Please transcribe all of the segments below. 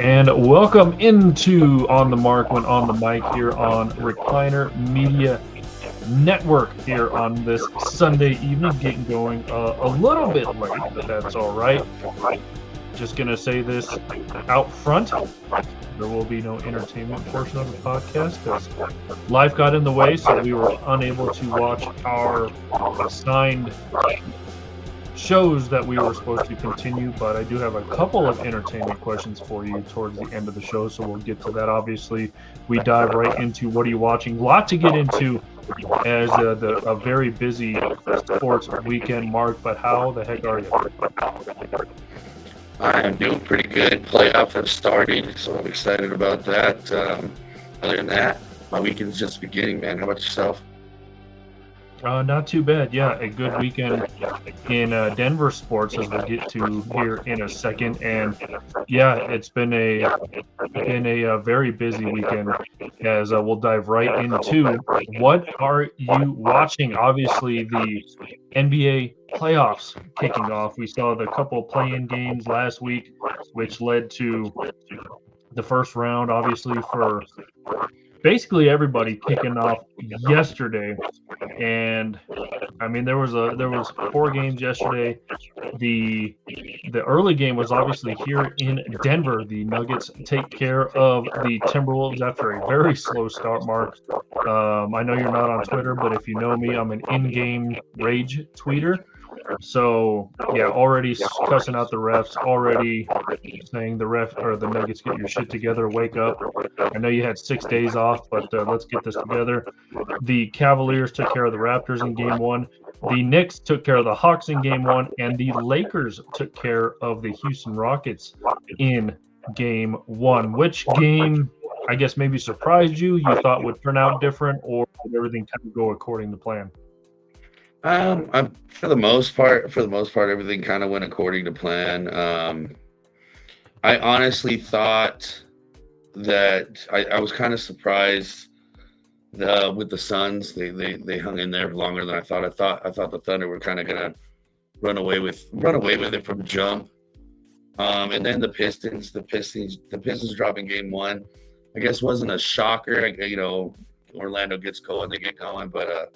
And welcome into On the Mark when on the mic here on Recliner Media Network here on this Sunday evening, getting going a little bit late, but that's all right. Just going to say this out front. There will be no entertainment portion of the podcast because life got in the way, so we were unable to watch our assigned shows that we were supposed to continue, but I do have a couple of entertainment questions for you towards the end of the show, so we'll get to that. Obviously, we dive right into what are you watching. A lot to get into as a very busy sports weekend, Mark, but how the heck are you? I'm doing pretty good. Playoffs are starting, so I'm excited about that. Other than that, my weekend's just beginning, man. How about yourself? Not too bad. Yeah, a good weekend in Denver sports, as we'll get to here in a second. And yeah, it's been a very busy weekend. As we'll dive right into what are you watching? Obviously, the NBA playoffs kicking off. We saw the couple play-in games last week, which led to the first round, obviously, for basically everybody kicking off yesterday. And I mean, there was 4 games yesterday. The early game was obviously here in Denver. The Nuggets take care of the Timberwolves after a very slow start, Mark. I know you're not on Twitter, but if you know me, I'm an in-game rage tweeter. So yeah, already cussing out the refs, already saying the Nuggets, get your shit together, wake up. I know you had 6 days off, but let's get this together. The Cavaliers took care of the Raptors in game 1. The Knicks took care of the Hawks in game 1, and the Lakers took care of the Houston Rockets in game 1. Which game, I guess, maybe surprised you? You thought would turn out different, or did everything kind of go according to plan? For the most part, everything kind of went according to plan. I honestly thought that I was kind of surprised with the Suns. They hung in there longer than I thought. I thought the Thunder were kind of gonna run away with it from jump. And then the Pistons dropping game 1, I guess wasn't a shocker. Orlando gets going, they get going, but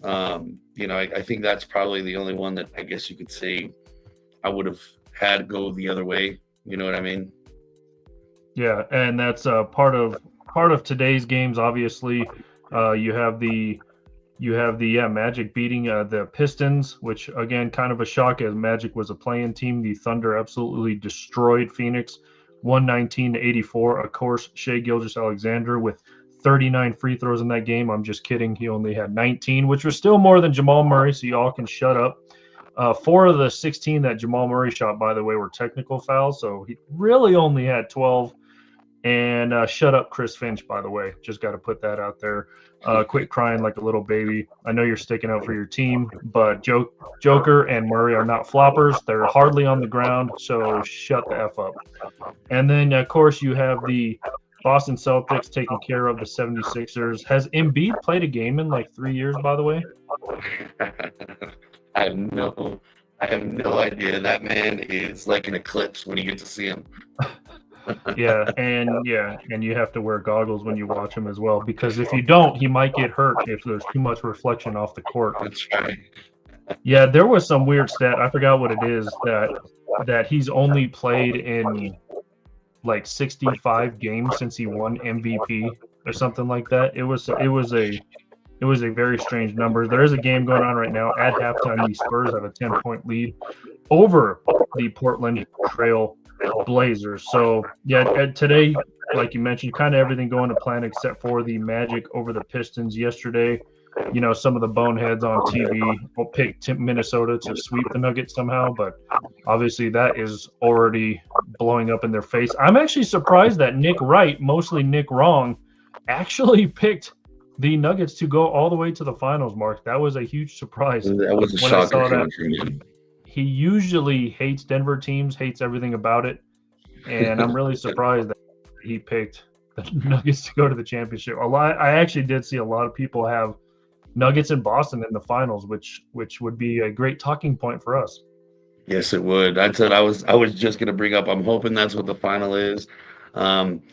I think that's probably the only one that I guess you could say I would have had go the other way. You know what I mean? Yeah, and that's part of today's games. Obviously, you have the Magic beating the Pistons, which again kind of a shock as Magic was a play-in team. The Thunder absolutely destroyed Phoenix, 119-84. Of course, Shai Gilgeous-Alexander with 39 free throws in that game. I'm just kidding. He only had 19, which was still more than Jamal Murray, so y'all can shut up. 4 of the 16 that Jamal Murray shot, by the way, were technical fouls, so he really only had 12. And shut up, Chris Finch, by the way. Just got to put that out there. Quit crying like a little baby. I know you're sticking out for your team, but Joker and Murray are not floppers. They're hardly on the ground, so shut the F up. And then, of course, you have the Boston Celtics taking care of the 76ers. Has Embiid played a game in like 3 years, by the way? I have no idea. That man is like an eclipse when you get to see him. Yeah, and you have to wear goggles when you watch him as well, because if you don't, he might get hurt if there's too much reflection off the court. That's right. Yeah, there was some weird stat. I forgot what it is that he's only played in like 65 games since he won MVP or something like that. It was a very strange number. There is a game going on right now at halftime. The Spurs have a 10-point lead over the Portland Trail Blazers. So yeah, today, like you mentioned, kind of everything going to plan except for the Magic over the Pistons yesterday. Some of the boneheads on TV will pick Minnesota to sweep the Nuggets somehow, but obviously that is already blowing up in their face. I'm actually surprised that Nick Wright, mostly Nick Wrong, actually picked the Nuggets to go all the way to the finals, Mark. That was a huge surprise. That was a shocker. He usually hates Denver teams, hates everything about it, and I'm really surprised that he picked the Nuggets to go to the championship. I actually did see a lot of people have Nuggets in Boston in the finals, which would be a great talking point for us. Yes, it would. I said I was just gonna bring up. I'm hoping that's what the final is. Um,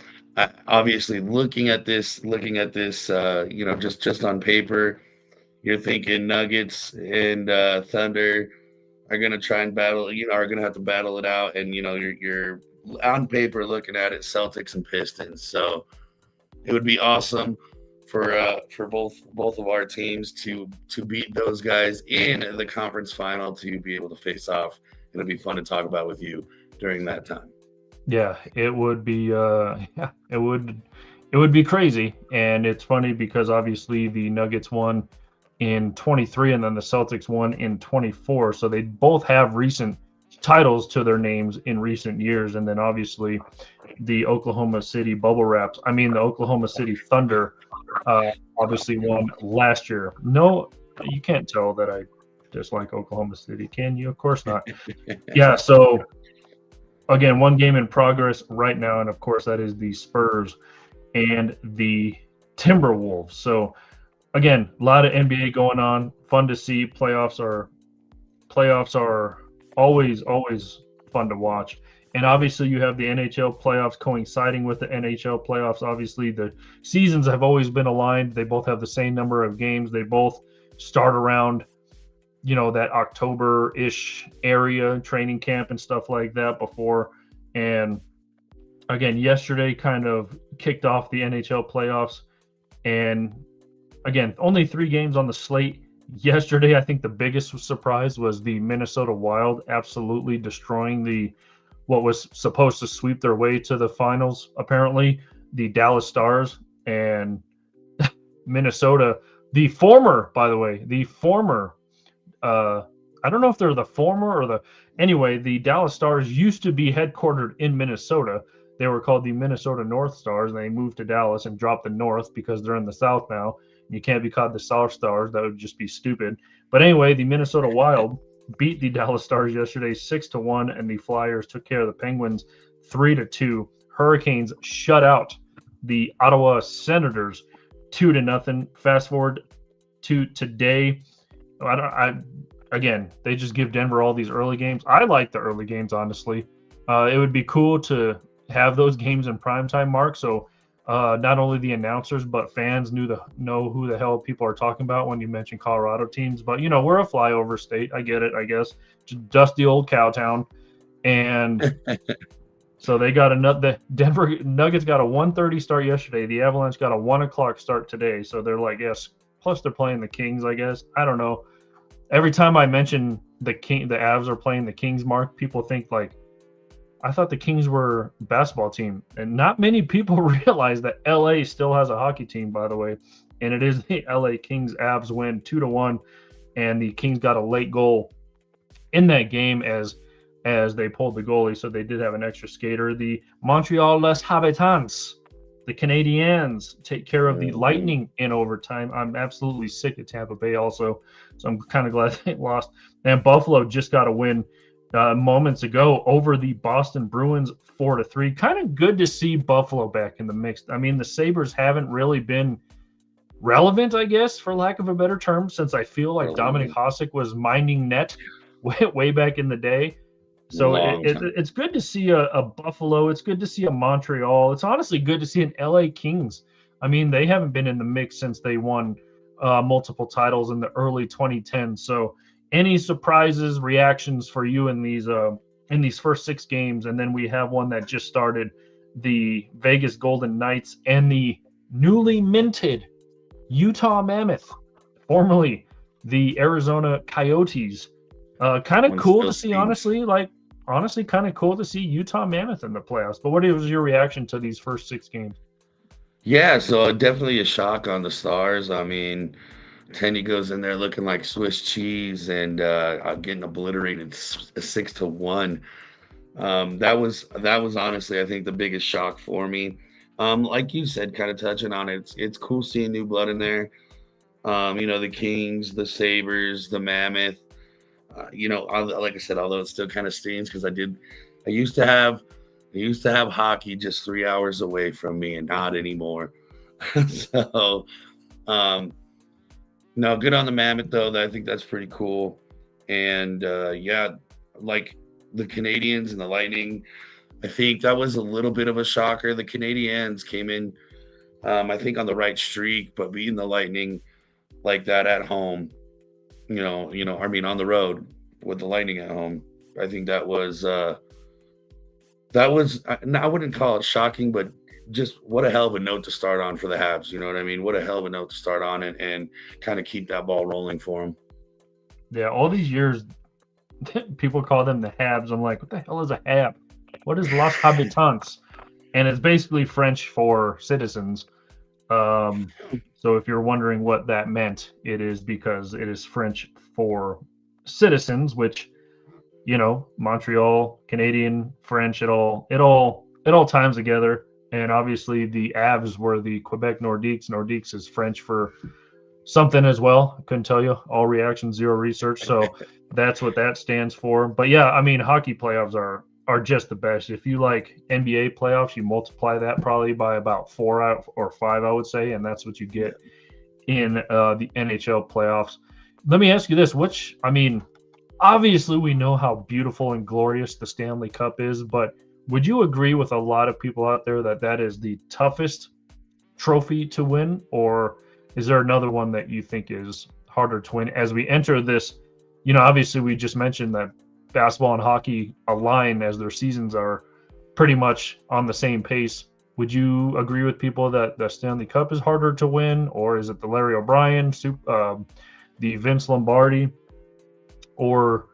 Obviously, looking at this, just on paper, you're thinking Nuggets and Thunder are gonna try and battle. Are gonna have to battle it out, and you're on paper looking at it, Celtics and Pistons. So it would be awesome for both of our teams to beat those guys in the conference final to be able to face off. It'll be fun to talk about with you during that time. Yeah, it would be yeah, it would be crazy. And it's funny because obviously the Nuggets won in 23 and then the Celtics won in 24. So they both have recent titles to their names in recent years. And then obviously the Oklahoma City Bubble Wraps, I mean the Oklahoma City Thunder uh, obviously won last year. No, you can't tell that I dislike Oklahoma City, can you? Of course not. Yeah, so again, one game in progress right now, and of course that is the Spurs and the Timberwolves. So again, a lot of NBA going on. Fun to see. Playoffs are always fun to watch. And obviously, you have the NHL playoffs coinciding with the NHL playoffs. Obviously, the seasons have always been aligned. They both have the same number of games. They both start around that October-ish area, training camp and stuff like that before. And again, yesterday kind of kicked off the NHL playoffs. And again, only 3 games on the slate. Yesterday, I think the biggest surprise was the Minnesota Wild absolutely destroying what was supposed to sweep their way to the finals, apparently, the Dallas Stars. And Minnesota, by the way, the former I don't know if they're the former or anyway, the Dallas Stars used to be headquartered in Minnesota. They were called the Minnesota North Stars, and they moved to Dallas and dropped the North because they're in the South now. You can't be called the South Stars. That would just be stupid. But anyway, the Minnesota Wild beat the Dallas Stars yesterday 6-1, and the Flyers took care of the Penguins 3-2. Hurricanes shut out the Ottawa Senators 2-0. Fast forward to today. Again, they just give Denver all these early games. I like the early games, honestly. It would be cool to have those games in primetime, Mark. So not only the announcers, but fans know who the hell people are talking about when you mention Colorado teams. But, we're a flyover state. I get it, I guess. Just dusty old cow town. And so they got the Denver Nuggets got a 1:30 start yesterday. The Avalanche got a 1 o'clock start today. So they're like, yes. Plus they're playing the Kings, I guess. I don't know. Every time I mention the Avs are playing the Kings, Mark, people think like, I thought the Kings were a basketball team. And not many people realize that LA still has a hockey team, by the way. And it is the LA Kings. Avs win 2-1. And the Kings got a late goal in that game as they pulled the goalie. So they did have an extra skater. The Montreal Les Habitants, the Canadiens, take care of the Lightning in overtime. I'm absolutely sick of Tampa Bay also, so I'm kind of glad they lost. And Buffalo just got a win moments ago over the Boston Bruins 4-3. Kind of good to see Buffalo back in the mix. I mean, the Sabres haven't really been relevant, I guess, for lack of a better term, since I feel like Dominic Hasek was minding net way back in the day. So it's good to see a Buffalo. It's good to see a Montreal. It's honestly good to see an LA Kings. I mean, they haven't been in the mix since they won multiple titles in the early 2010s. So any surprises, reactions for you in these first 6 games? And then we have one that just started, the Vegas Golden Knights and the newly minted Utah Mammoth, formerly the Arizona Coyotes. Kind of cool to see, honestly. Honestly, kind of cool to see Utah Mammoth in the playoffs. But what was your reaction to these first 6 games? Yeah, so definitely a shock on the Stars. I mean, Tenny goes in there looking like Swiss cheese and getting obliterated 6-1. That was honestly, I think, the biggest shock for me. Like you said, kind of touching on it, it's cool seeing new blood in there. The Kings, the Sabres, the Mammoth. Like I said, although it still kind of stings because I used to have hockey just 3 hours away from me, and not anymore. So, no, good on the Mammoth though. I think that's pretty cool. And like the Canadians and the Lightning. I think that was a little bit of a shocker. The Canadians came in, I think, on the right streak, but beating the Lightning like that at home, I mean, on the road with the Lightning at home, I think I wouldn't call it shocking, but just what a hell of a note to start on for the Habs. You know what I mean? What a hell of a note to start on and kind of keep that ball rolling for them. Yeah, all these years, people call them the Habs. I'm like, what the hell is a Hab? What is Los Habitants? And it's basically French for citizens. So if you're wondering what that meant, it is because it is French for citizens, which, Montreal, Canadian, French, it all times together. And obviously the Avs were the Quebec Nordiques. Nordiques is French for something as well. I couldn't tell you. All reaction, zero research. So that's what that stands for. But yeah, I mean, hockey playoffs are just the best. If you like NBA playoffs, you multiply that probably by about 4 out or 5, I would say, and that's what you get in the NHL playoffs. Let me ask you this: obviously we know how beautiful and glorious the Stanley Cup is, but would you agree with a lot of people out there that that is the toughest trophy to win, or is there another one that you think is harder to win as we enter this? Obviously we just mentioned that basketball and hockey align as their seasons are pretty much on the same pace. Would you agree with people that the Stanley Cup is harder to win, or is it the Larry O'Brien, the Vince Lombardi, or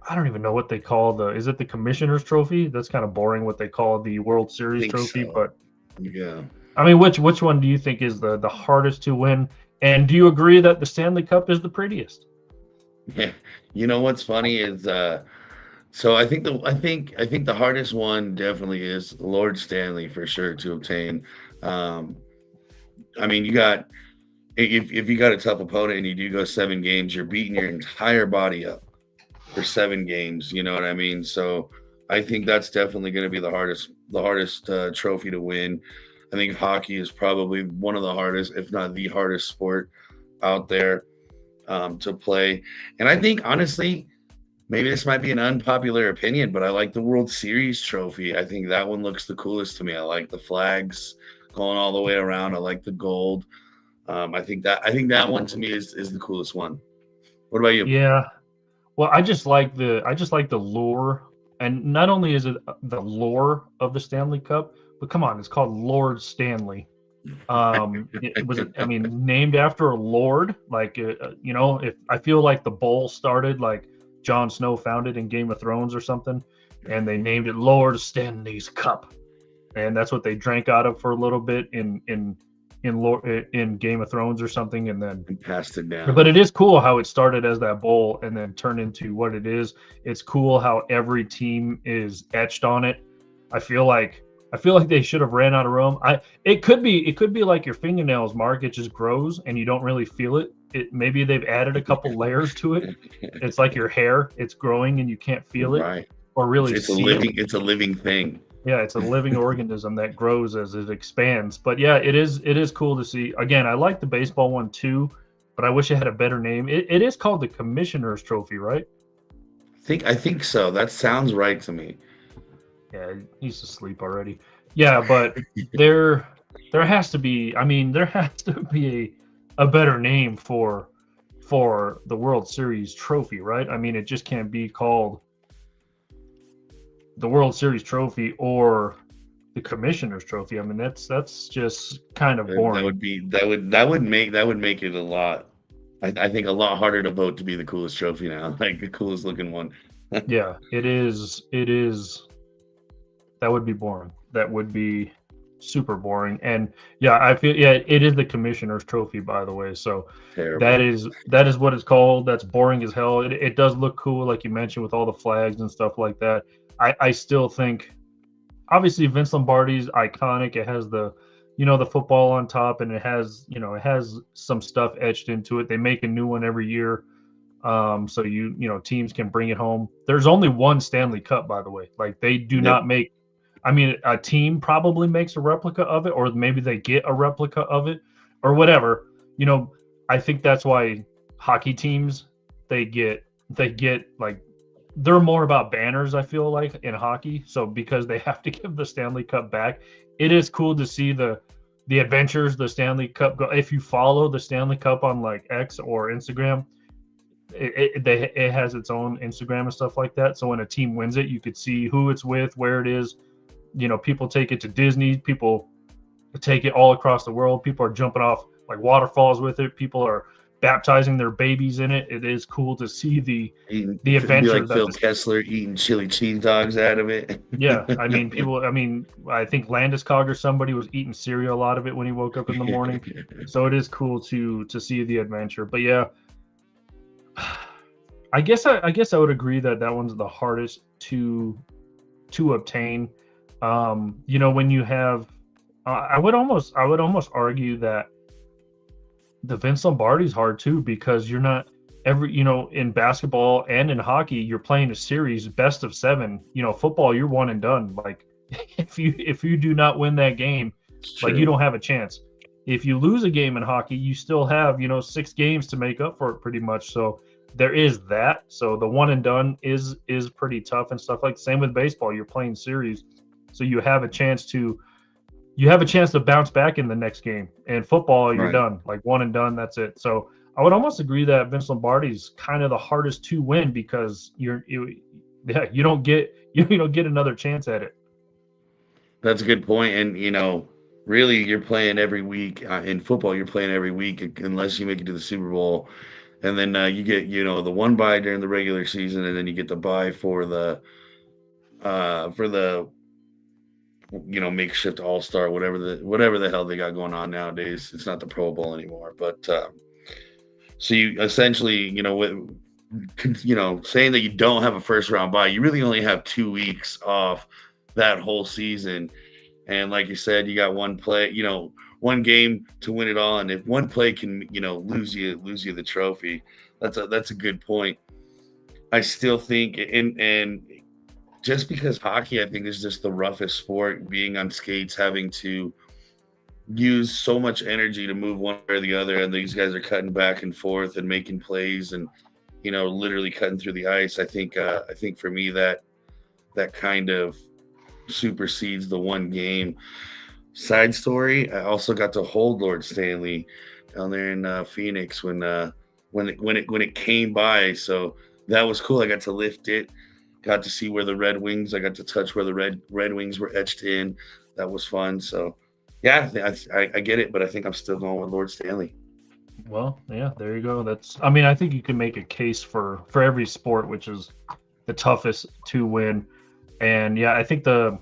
I don't even know what they call is it the Commissioner's Trophy? That's kind of boring what they call the World Series Trophy, so. But yeah. I mean, which one do you think is the hardest to win? And do you agree that the Stanley Cup is the prettiest? Yeah. What's funny is so I think the hardest one definitely is Lord Stanley for sure to obtain. I mean, you got if you got a tough opponent and you do go 7 games, you're beating your entire body up for 7 games. You know what I mean? So I think that's definitely going to be the hardest trophy to win. I think hockey is probably one of the hardest, if not the hardest sport out there to play. And I think honestly, maybe this might be an unpopular opinion, but I like the World Series trophy. I think that one looks the coolest to me. I like the flags going all the way around. I like the gold. I think that one to me is the coolest one. What about you? Yeah. Well, I just like the lore, and not only is it the lore of the Stanley Cup, but come on, it's called Lord Stanley. It was, named after a lord. Like, if I feel like the bowl started like Jon Snow found it in Game of Thrones or something, and they named it Lord Stanley's Cup, and that's what they drank out of for a little bit in Game of Thrones or something, and then passed it down. But it is cool how it started as that bowl and then turned into what it is. It's cool how every team is etched on it. I feel like they should have ran out of room. It could be like your fingernails, Mark. It just grows and you don't really feel it. Maybe they've added a couple layers to it. It's like your hair. It's growing and you can't feel it, right? Or really, it's a living thing. Yeah, it's a living organism that grows as it expands. But yeah, it is cool to see. Again, I like the baseball one too, but I wish it had a better name. It is called the Commissioner's Trophy, right? I think so. That sounds right to me. Yeah, he's asleep already. Yeah, but there has to be. There has to be a better name for the World Series Trophy, right? It just can't be called the World Series Trophy or the Commissioner's Trophy. That's just kind of boring. That would make it a lot. I think a lot harder to vote to be the coolest trophy now, like the coolest looking one. Yeah, it is. That would be boring. That would be super boring. And yeah, I feel it is the Commissioner's Trophy, by the way. So terrible. That is what it's called. That's boring as hell. It does look cool, like you mentioned, with all the flags and stuff like that. I still think, obviously, Vince Lombardi's iconic. It has the football on top, and it has some stuff etched into it. They make a new one every year, so teams can bring it home. There's only one Stanley Cup, by the way. Like, they do not make. A team probably makes a replica of it, or maybe they get a replica of it, or whatever. I think that's why hockey teams they get like they're more about banners, I feel like, in hockey. So because they have to give the Stanley Cup back, it is cool to see the adventures the Stanley Cup go. If you follow the Stanley Cup on like X or Instagram, it has its own Instagram and stuff like that. So when a team wins it, you could see who it's with, where it is. You know, people take it to Disney, people take it all across the world. People are jumping off like waterfalls with it. People are baptizing their babies in it. It is cool to see the It'd be adventure like that Phil Kessler eating chili cheese dogs out of it. yeah, I mean, people. I mean, I think Landeskog or somebody was eating cereal a lot of it when he woke up in the morning. So it is cool to see the adventure. But yeah, I guess I would agree that that one's the hardest to obtain. You know, when you have, I would almost argue that the Vince Lombardi's hard too, because you're not you know, in basketball and in hockey, you're playing a series best of 7. You know, football, you're one and done. Like if you do not win that game, like you don't have a chance. If you lose a game in hockey, you still have, you know, 6 games to make up for it pretty much. So there is that. So the one and done is pretty tough and stuff. Like same with baseball, you're playing series. So you have a chance to bounce back in the next game. And football, you're done. Like one and done, that's it. So I would almost agree that Vince Lombardi's kind of the hardest to win because you don't get another chance at it. That's a good point. And, you know, really, you're playing every week. In football, you're playing every week unless you make it to the Super Bowl. And then you get, you know, the one bye during the regular season, and then you get the bye for the you know, makeshift all-star, whatever the hell they got going on nowadays. It's not the Pro Bowl anymore. But so you essentially, you know, saying that you don't have a first round bye, you really only have 2 weeks off that whole season. And like you said, you got one play, you know, one game to win it all. And if one play can, you know, lose you the trophy, that's a good point. I still think, and just because hockey, I think, is just the roughest sport, being on skates, having to use so much energy to move one way or the other, and these guys are cutting back and forth and making plays and, you know, literally cutting through the ice. I think for me that kind of supersedes the one game. Side story, I also got to hold Lord Stanley down there in Phoenix when it came by, so that was cool. I got to lift it, got to see where the Red Wings, I got to touch where the Red Wings were etched in. That was fun. So yeah, I get it, but I think I'm still going with Lord Stanley. Well, yeah, there you go. I mean, I think you can make a case for every sport, which is the toughest to win. And yeah, I think the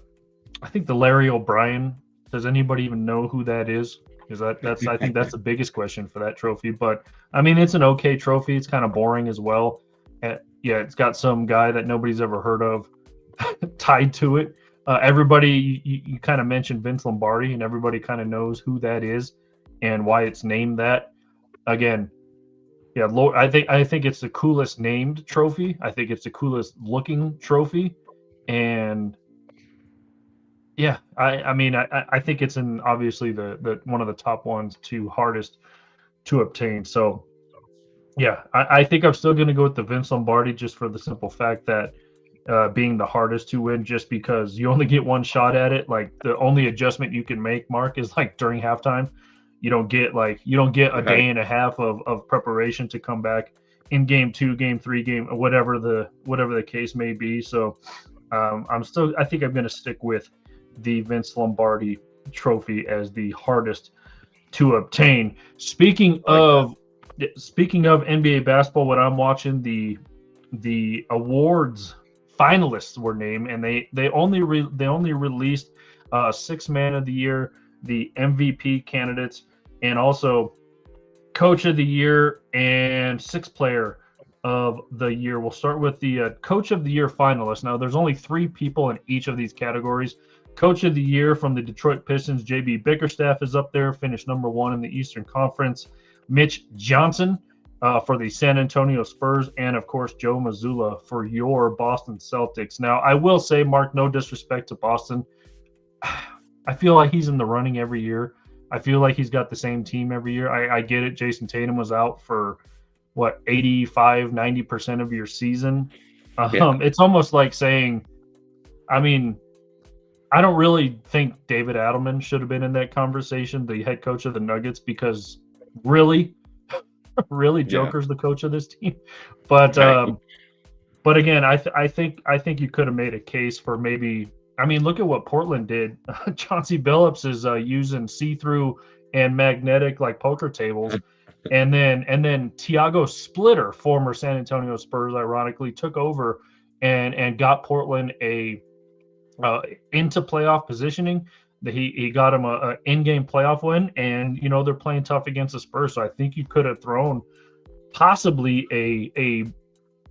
Larry O'Brien, does anybody even know who that is? Because I think that's the biggest question for that trophy. But I mean, it's an okay trophy. It's kind of boring as well. Yeah, it's got some guy that nobody's ever heard of tied to it. Everybody, you kind of mentioned Vince Lombardi, and everybody kind of knows who that is and why it's named that. Again, yeah, I think it's the coolest named trophy. I think it's the coolest looking trophy, and yeah, I mean, I think it's obviously the one of the top ones to hardest to obtain. So yeah, I think I'm still going to go with the Vince Lombardi just for the simple fact that being the hardest to win, just because you only get one shot at it. Like the only adjustment you can make, Mark, is like during halftime. You don't get a day and a half of preparation to come back in game 2, game 3, whatever the case may be. So I think I'm going to stick with the Vince Lombardi trophy as the hardest to obtain. Speaking of NBA basketball, what I'm watching, the awards finalists were named, and they only released 6 man of the year, the MVP candidates, and also coach of the year and 6th player of the year. We'll start with the coach of the year finalists. Now, there's only 3 people in each of these categories. Coach of the year from the Detroit Pistons, JB Bickerstaff is up there, finished number 1 in the Eastern Conference. Mitch Johnson for the San Antonio Spurs, and of course Joe Mazzulla for your Boston Celtics. Now, I will say, Mark, no disrespect to Boston, I feel like he's in the running every year. I feel like he's got the same team every year. I get it. Jason Tatum was out for 85-90% of your season. Yeah. It's almost like saying, I mean, I don't really think David Adelman should have been in that conversation, the head coach of the Nuggets, because really, really, Yeah. Joker's the coach of this team. But Right. but again, I think you could have made a case for maybe. I mean, look at what Portland did. Chauncey Billups is using see-through and magnetic like poker tables, and then Tiago Splitter, former San Antonio Spurs, ironically took over and got Portland a into playoff positioning. He got him a in-game playoff win, and they're playing tough against the Spurs. So I think you could have thrown possibly a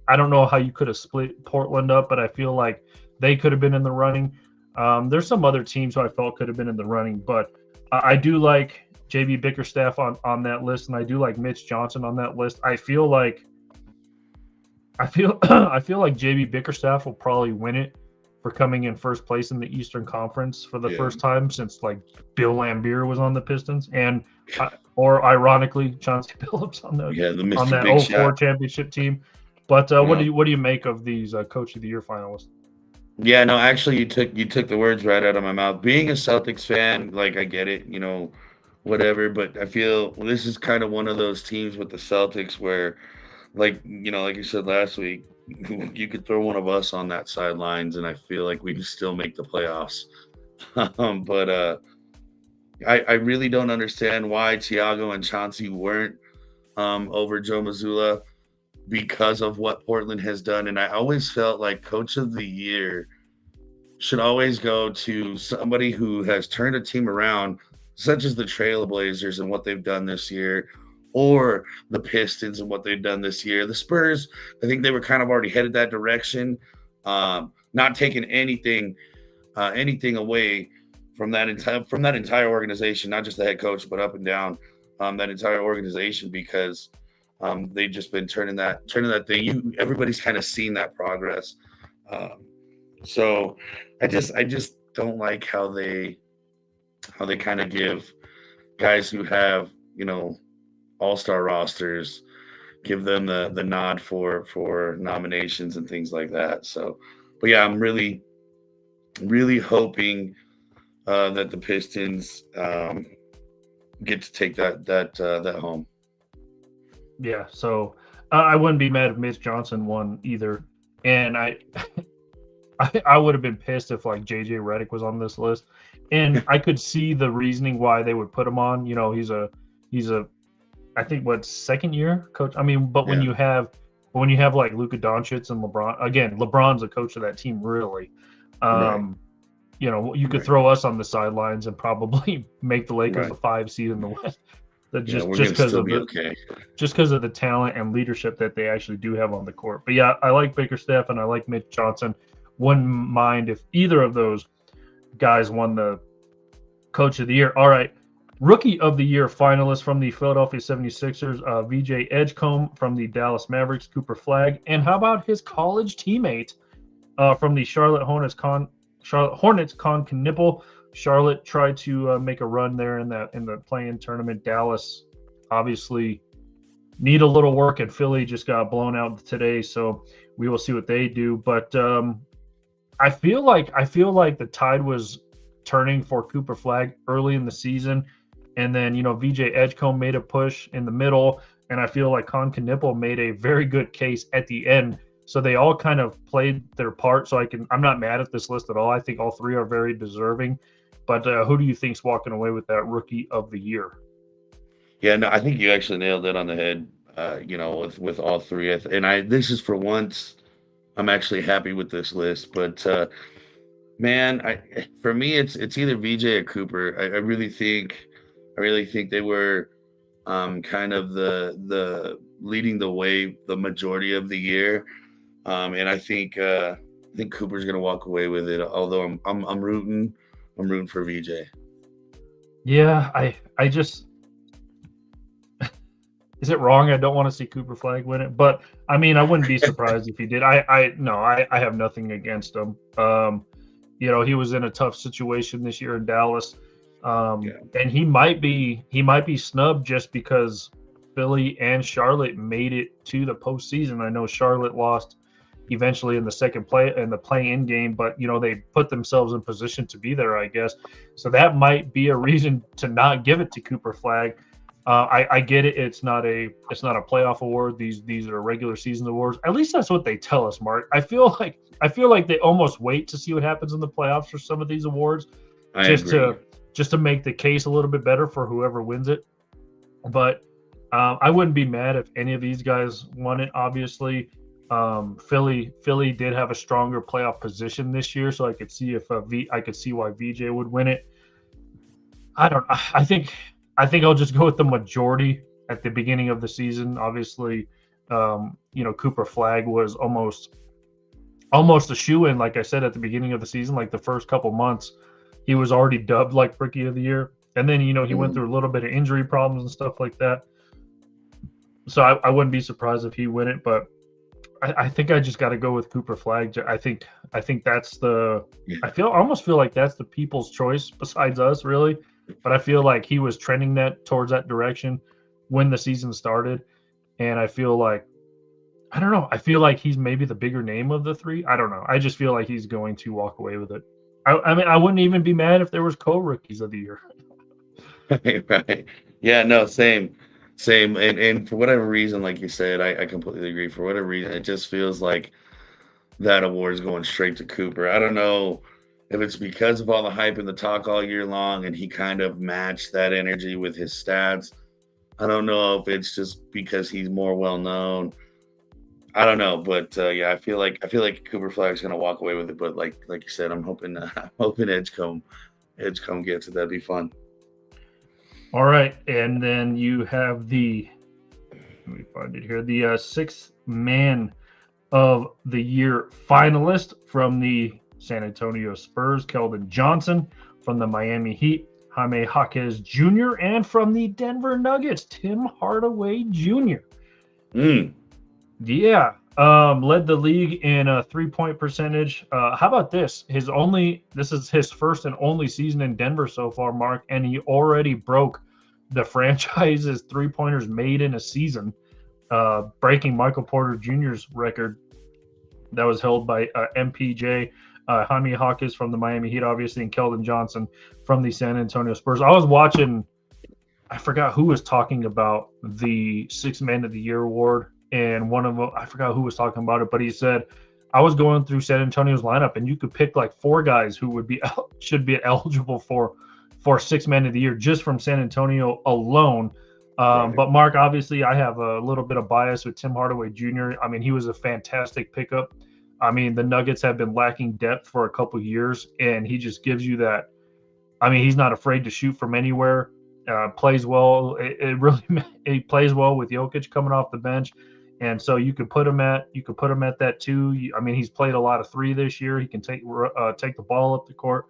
I don't know how you could have split Portland up, but I feel like they could have been in the running. There's some other teams who I felt could have been in the running, but I do like JB Bickerstaff on that list, and I do like Mitch Johnson on that list. I feel like JB Bickerstaff will probably win it for coming in first place in the Eastern Conference for the Yeah. first time since like Bill Laimbeer was on the Pistons, and or ironically Chauncey Billups on The on Mr. that Big 04 Shot. championship team. But Yeah. what do you make of these Coach of the Year finalists? Yeah, no, actually you took the words right out of my mouth. Being a Celtics fan, like I get it, whatever, but I feel this is kind of one of those teams with the Celtics where like you said last week, you could throw one of us on that sidelines and I feel like we can still make the playoffs. But I really don't understand why Tiago and Chauncey weren't over Joe Mazzulla because of what Portland has done. And I always felt like Coach of the Year should always go to somebody who has turned a team around, such as the Trailblazers and what they've done this year, or the Pistons and what they've done this year. The Spurs, I think they were kind of already headed that direction, not taking anything away from that entire organization, not just the head coach, but up and down that entire organization because they've just been turning that thing. Everybody's kind of seen that progress. Um, so I just don't like how they kind of give guys who have all-star rosters, give them the nod for nominations and things like that. So, but yeah, I'm really hoping that the Pistons get to take that home. Yeah, so I wouldn't be mad if Mitch Johnson won either, and I would have been pissed if like JJ Redick was on this list, and I could see the reasoning why they would put him on. He's a I think what second year coach. I mean, but Yeah, when you have like Luka Doncic and LeBron again, LeBron's a coach of that team really. right, Um, you could right, throw us on the sidelines and probably make the Lakers right. a 5 seed in the West. That Yeah, just we're just gonna because still of be the okay. just because of the talent and leadership that they actually do have on the court. But yeah, I like Bickerstaff and I like Mitch Johnson. Wouldn't mind if either of those guys won the Coach of the Year. All right. Rookie of the Year finalist from the Philadelphia 76ers, VJ Edgecombe from the Dallas Mavericks, Cooper Flagg. And how about his college teammate from the Charlotte Hornets, Con Knippel. Charlotte tried to make a run there in the play-in tournament. Dallas obviously need a little work, and Philly just got blown out today, so we will see what they do. But I feel like the tide was turning for Cooper Flagg early in the season, and then VJ Edgecombe made a push in the middle, and I feel like Con Knippel made a very good case at the end. So they all kind of played their part. So I'm not mad at this list at all. I think all three are very deserving. But who do you think's walking away with that Rookie of the Year? Yeah, no, I think you actually nailed it on the head. With all three, and this is for once, I'm actually happy with this list. But man, for me, it's either VJ or Cooper. I really think they were kind of the leading the way the majority of the year. And I think Cooper's gonna walk away with it. Although I'm rooting for VJ. Yeah, I just is it wrong? I don't want to see Cooper Flag win it, but I mean, I wouldn't be surprised if he did. I no, I have nothing against him. He was in a tough situation this year in Dallas, Yeah, and he might be snubbed just because Philly and Charlotte made it to the postseason. I know Charlotte lost eventually in the play-in game, but they put themselves in position to be there, I guess. So that might be a reason to not give it to Cooper Flag. I get it. It's not a playoff award. These are regular season awards. At least that's what they tell us, Mark. I feel like they almost wait to see what happens in the playoffs for some of these awards, just to make the case a little bit better for whoever wins it. But I wouldn't be mad if any of these guys won it. Obviously, Philly did have a stronger playoff position this year, so I could see I could see why VJ would win it. I think I'll just go with the majority at the beginning of the season. Obviously, Cooper Flag was almost a shoo-in, like I said at the beginning of the season. Like the first couple months, he was already dubbed like Rookie of the Year, and then he went through a little bit of injury problems and stuff like that. So I wouldn't be surprised if he win it, but I think I just got to go with Cooper Flag. I think that's I almost feel like that's the people's choice besides us, really. But I feel like he was trending towards that direction when the season started, and I feel like I don't know. I feel like he's maybe the bigger name of the three. I don't know. I just feel like he's going to walk away with it. I mean, I wouldn't even be mad if there was co-rookies of the year. Right. Yeah. No. Same. And for whatever reason, like you said, I completely agree. For whatever reason, it just feels like that award is going straight to Cooper. I don't know if it's because of all the hype and the talk all year long, and he kind of matched that energy with his stats. I don't know if it's just because he's more well known. I don't know, but yeah, I feel like Cooper Flag's gonna walk away with it. But like you said, I'm hoping Edgecombe gets it. That'd be fun. All right, and then you have let me find it here, the sixth man of the year finalist from the San Antonio Spurs, Keldon Johnson; from the Miami Heat, Jaime Jaquez Jr.; and from the Denver Nuggets, Tim Hardaway Jr. Yeah, led the league in a 3-point percentage. How about this? This is his first and only season in Denver so far, Mark, and he already broke the franchise's 3-pointers made in a season, breaking Michael Porter Jr.'s record that was held by MPJ. Jaime Jaquez from the Miami Heat, obviously, and Keldon Johnson from the San Antonio Spurs. I was watching, I forgot who was talking about the Sixth Man of the Year award, and one of them, I forgot who was talking about it, but he said, I was going through San Antonio's lineup, and you could pick like 4 guys who should be eligible for Sixth Man of the Year just from San Antonio alone. But Mark, obviously, I have a little bit of bias with Tim Hardaway Jr. I mean, he was a fantastic pickup. I mean, the Nuggets have been lacking depth for a couple of years, and he just gives you that. I mean, he's not afraid to shoot from anywhere. Plays well. He plays well with Jokic coming off the bench. And so you could put him at that 2. I mean, he's played a lot of 3 this year. He can take the ball up the court.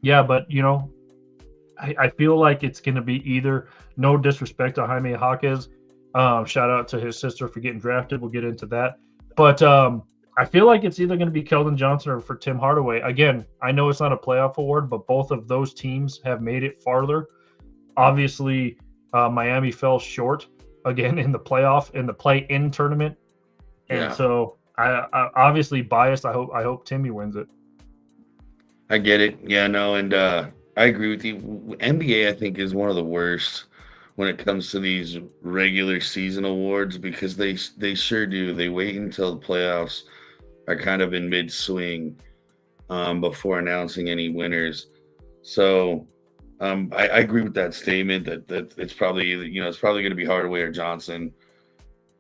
Yeah, but I feel like it's going to be either, no disrespect to Jaime Jaquez, shout out to his sister for getting drafted. We'll get into that. But I feel like it's either going to be Keldon Johnson or for Tim Hardaway. Again, I know it's not a playoff award, but both of those teams have made it farther. Obviously, Miami fell short again in the play-in tournament, and so I obviously biased. I hope Timmy wins it. I get it. Yeah, no, and I agree with you. NBA, I think, is one of the worst when it comes to these regular season awards, because they sure do. They wait until the playoffs are kind of in mid-swing before announcing any winners. So I agree with that statement that it's probably going to be Hardaway or Johnson.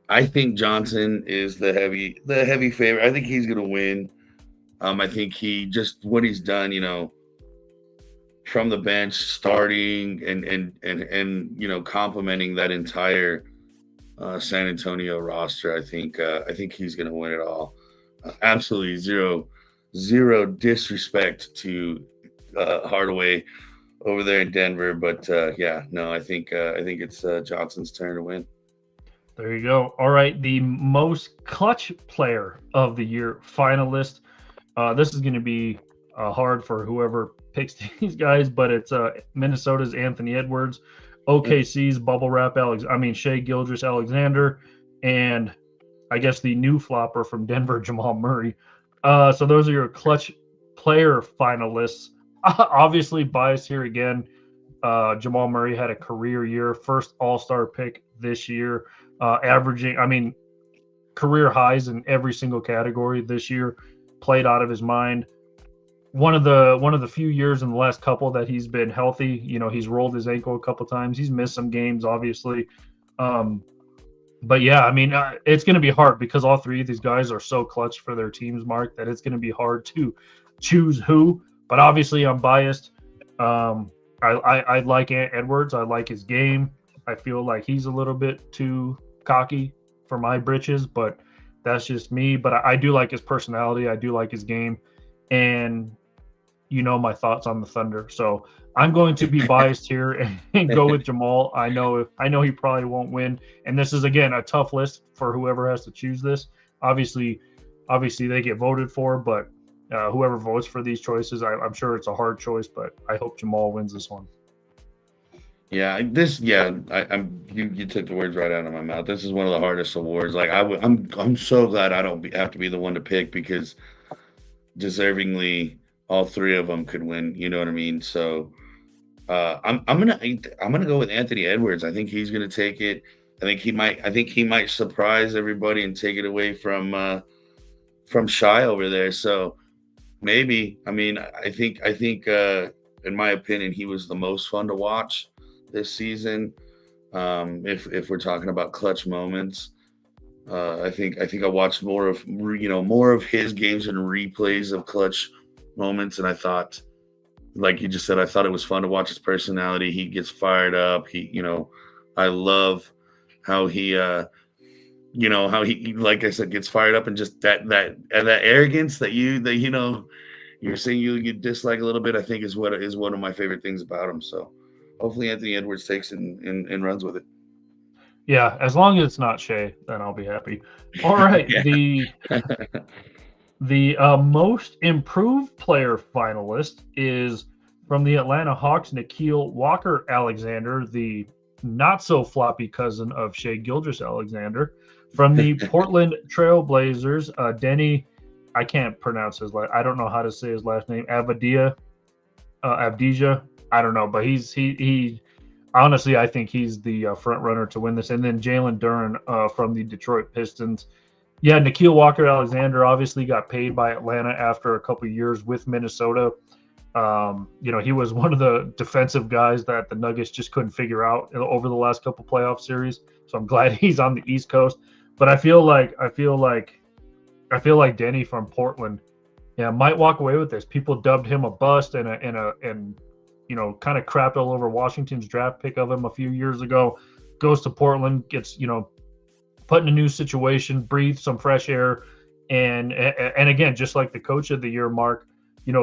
I think Johnson is the heavy favorite. I think he's going to win. I think what he's done, from the bench, starting and complimenting that entire San Antonio roster. I think he's going to win it all. Absolutely zero disrespect to Hardaway over there in Denver, but I think it's Johnson's turn to win. There you go. All right, the most clutch player of the year finalist. This is going to be hard for whoever picks these guys, but it's Minnesota's Anthony Edwards, OKC's Bubble Wrap Shai Gilgeous-Alexander, and I guess the new flopper from Denver, Jamal Murray. So those are your clutch player finalists. Obviously, biased here again. Jamal Murray had a career year, first All-Star pick this year, averaging, I mean, career highs in every single category this year. Played out of his mind. One of the few years in the last couple that he's been healthy. You know, he's rolled his ankle a couple times. He's missed some games, obviously. But yeah, I mean, it's going to be hard because all three of these guys are so clutch for their teams, Mark, that it's going to be hard to choose who. But obviously, I'm biased. I like Ant Edwards. I like his game. I feel like he's a little bit too cocky for my britches, but that's just me. But I do like his personality. I do like his game. And you know my thoughts on the Thunder. So I'm going to be biased here and go with Jamal. I know he probably won't win. And this is, again, a tough list for whoever has to choose this. Obviously they get voted for, but whoever votes for these choices, I'm sure it's a hard choice, but I hope Jamal wins this one. Yeah, you took the words right out of my mouth. This is one of the hardest awards. Like I'm so glad I don't have to be the one to pick, because deservingly all three of them could win. You know what I mean? So I'm gonna go with Anthony Edwards. I think he's gonna take it. I think he might surprise everybody and take it away from Shy over there. So maybe. I mean, I think in my opinion, he was the most fun to watch this season. If we're talking about clutch moments, I think I watched more of his games and replays of clutch moments, and I thought, like you just said, I thought it was fun to watch his personality. He gets fired up. I love how he like I said, gets fired up, and just that arrogance that you're saying you dislike a little bit, I think is one of my favorite things about him. So hopefully Anthony Edwards takes it and runs with it. Yeah, as long as it's not Shea, then I'll be happy. All right, the most improved player finalist is from the Atlanta Hawks, Nikhil Walker-Alexander, the not so floppy cousin of Shea Gilgeous-Alexander. From the Portland Trailblazers, Denny, I can't pronounce his last. I don't know how to say his last name. Abdija. I don't know, but he honestly, I think he's the front runner to win this. And then Jalen Duren from the Detroit Pistons. Yeah, Nikhil Walker-Alexander obviously got paid by Atlanta after a couple of years with Minnesota. He was one of the defensive guys that the Nuggets just couldn't figure out over the last couple playoff series. So I'm glad he's on the East Coast. But I feel like Denny from Portland, might walk away with this. People dubbed him a bust and kind of crapped all over Washington's draft pick of him a few years ago. Goes to Portland, gets put in a new situation, breathes some fresh air, and again, just like the coach of the year, Mark,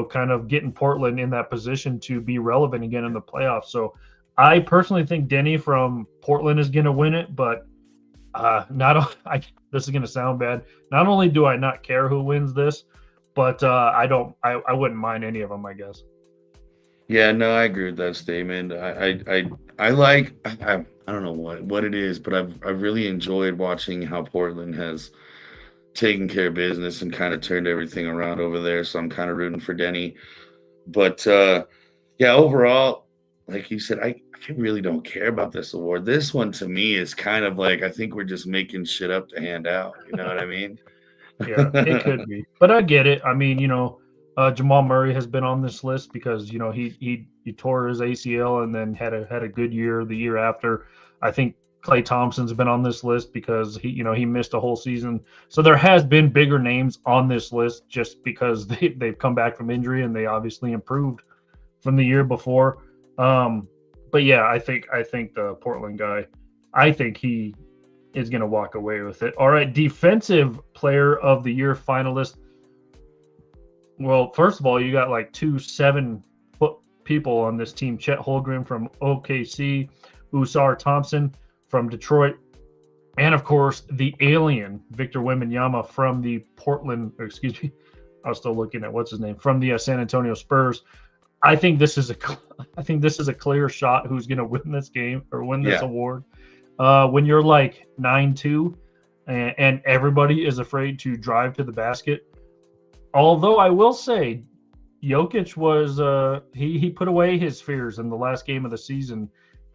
kind of getting Portland in that position to be relevant again in the playoffs. So I personally think Denny from Portland is going to win it, but this is going to sound bad. Not only do I not care who wins this, but I wouldn't mind any of them, I guess. Yeah, no, I agree with that statement. I don't know what it is, but I've really enjoyed watching how Portland has taken care of business and kind of turned everything around over there. So I'm kind of rooting for Denny. But overall, like you said, I really don't care about this award. This one to me is kind of like, I think we're just making shit up to hand out. You know what I mean? Yeah, it could be, but I get it. I mean, Jamal Murray has been on this list because he tore his ACL and then had a good year the year after. I think Klay Thompson's been on this list because he missed a whole season. So there has been bigger names on this list just because they've come back from injury and they obviously improved from the year before. But yeah, I think the Portland guy, I think he is going to walk away with it. All right, defensive player of the year finalist. Well, first of all, you got like 2 7-foot people on this team. Chet Holmgren from OKC, Usar Thompson from Detroit, and of course the alien Victor Wembanyama from the Portland. Excuse me, I was still looking at what's his name from the San Antonio Spurs. I think this is a clear shot who's going to win this game or win this award. When you're like 9-2, and everybody is afraid to drive to the basket. Although I will say, Jokic was he put away his fears in the last game of the season,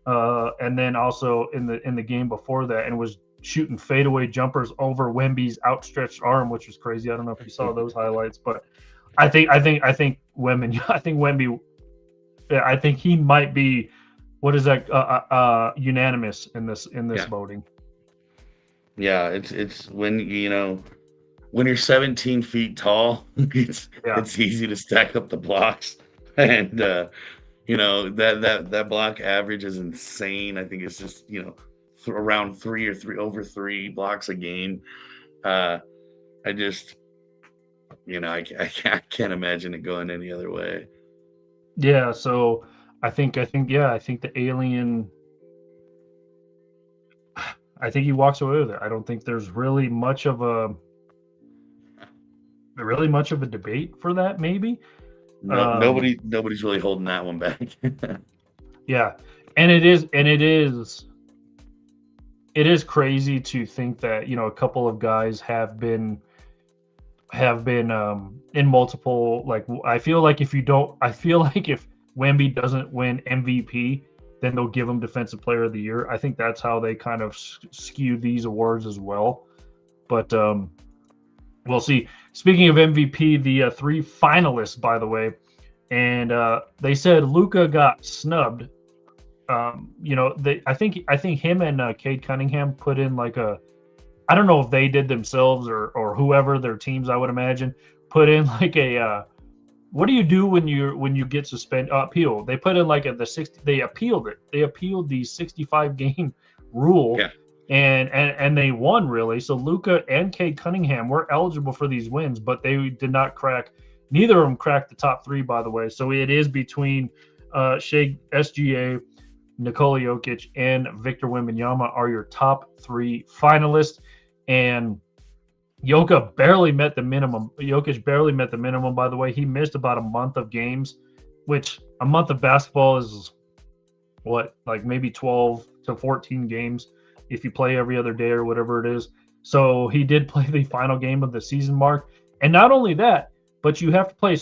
and then also in the game before that, and was shooting fadeaway jumpers over Wemby's outstretched arm, which was crazy. I don't know if you saw those highlights, but I think Wemby, I think he might be, what is that, unanimous in this voting. Yeah, it's when when you're 17 feet tall, it's easy to stack up the blocks, and that block average is insane. I think it's just around over three blocks a game. I just I can't imagine it going any other way. Yeah, so I think the alien. I think he walks away with it. I don't think there's really much of a debate for that. Maybe nobody's really holding that one back. Yeah, and it is crazy to think that a couple of guys have been in multiple, like, I feel like if Wemby doesn't win MVP, then they'll give him Defensive Player of the Year. I think that's how they kind of skew these awards as well. But we'll see. Speaking of MVP, the three finalists, by the way, and they said Luka got snubbed. I think him and Cade Cunningham put in like I don't know if they did themselves or whoever, their teams, I would imagine, put in like what do you do when you get suspended? Appeal. They put in like they appealed it. They appealed the 65 game rule. Yeah. And they won, really. So Luka and Cade Cunningham were eligible for these wins, but they did not crack. Neither of them cracked the top three, by the way. So it is between SGA, Nikola Jokic, and Victor Wembanyama are your top three finalists. And Jokic barely met the minimum. By the way. He missed about a month of games, which a month of basketball is what, like maybe 12 to 14 games if you play every other day or whatever it is. So he did play the final game of the season mark. And not only that, but you have to play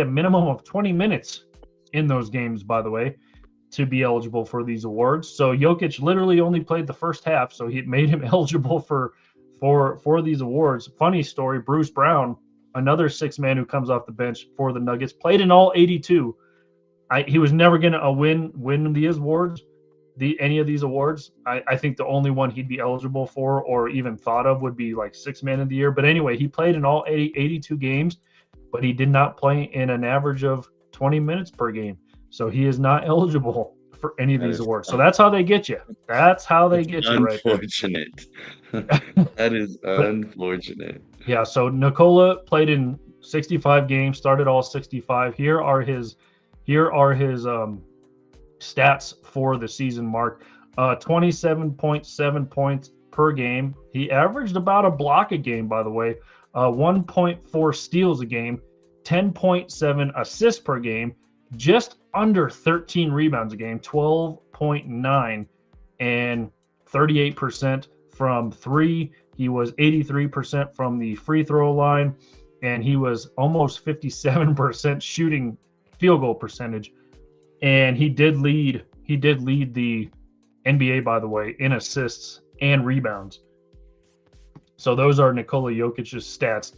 a minimum of 20 minutes in those games, by the way, to be eligible for these awards. So Jokic literally only played the first half, so he made him eligible for these awards. Funny story, Bruce Brown, another sixth man who comes off the bench for the Nuggets, played in all 82. He was never going to win these awards, any of these awards. I think the only one he'd be eligible for or even thought of would be like sixth man of the year. But anyway, he played in all 82 games, but he did not play in an average of 20 minutes per game. So he is not eligible for any of these awards. So that's how they get you. That's how they get you, right? Unfortunate. That is unfortunate. Yeah, so Nikola played in 65 games, started all 65. Here are his stats for the season mark. 27.7 points per game. He averaged about a block a game, by the way. 1.4 steals a game, 10.7 assists per game, just under 13 rebounds a game, 12.9, and 38% from three. He was 83% from the free throw line, and he was almost 57% shooting field goal percentage. And he did lead the NBA, by the way, in assists and rebounds. So those are Nikola Jokic's stats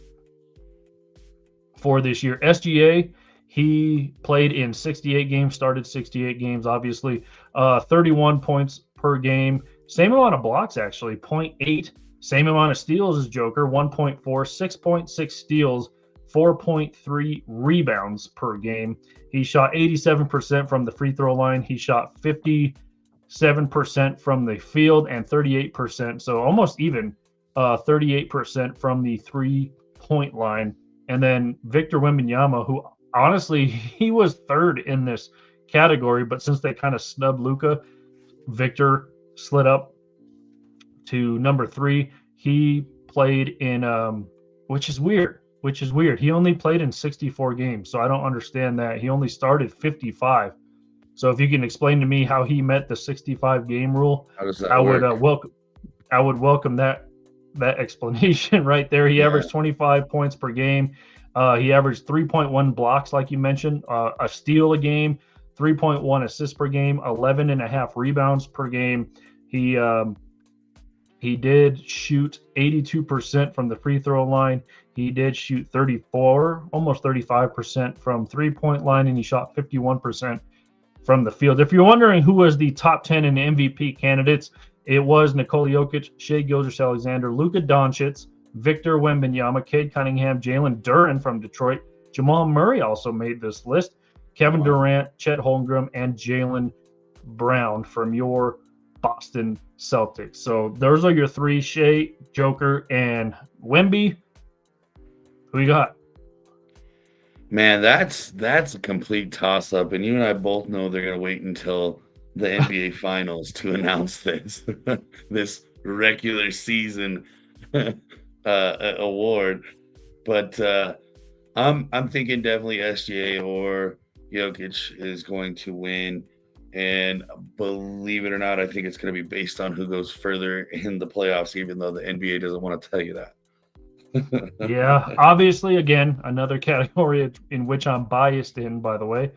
for this year. SGA, he played in 68 games, started 68 games, obviously. 31 points per game. Same amount of blocks, actually, 0.8. Same amount of steals as Joker, 1.4. 6.6 steals, 4.3 rebounds per game. He shot 87% from the free throw line. He shot 57% from the field and 38%, so almost even, 38% from the three-point line. And then Victor Wembanyama, who honestly, he was third in this category, but since they kind of snubbed Luka, Victor slid up to number 3. He played in, which is weird. He only played in 64 games, so I don't understand that. He only started 55. So if you can explain to me how he met the 65 game rule, how does that work? I would welcome that that explanation right there. He averaged 25 points per game. He averaged 3.1 blocks, like you mentioned, a steal a game, 3.1 assists per game, 11.5 rebounds per game. He did shoot 82% from the free throw line. He did shoot 34, almost 35% from three-point line, and he shot 51% from the field. If you're wondering who was the top 10 in MVP candidates, it was Nikola Jokic, Shai Gilgeous-Alexander, Luka Doncic, Victor Wembanyama, Cade Cunningham, Jalen Duren from Detroit. Jamal Murray also made this list. Kevin Durant, Chet Holmgren, and Jaylen Brown from your Boston Celtics. So those are your three: Shai, Joker, and Wemby. Who you got? Man, that's a complete toss-up, and you and I both know they're gonna wait until the NBA Finals to announce this this regular season award. But I'm thinking definitely SGA or Jokic is going to win. And believe it or not, I think it's going to be based on who goes further in the playoffs, even though the NBA doesn't want to tell you that. Yeah, obviously, again, another category in which I'm biased in, by the way.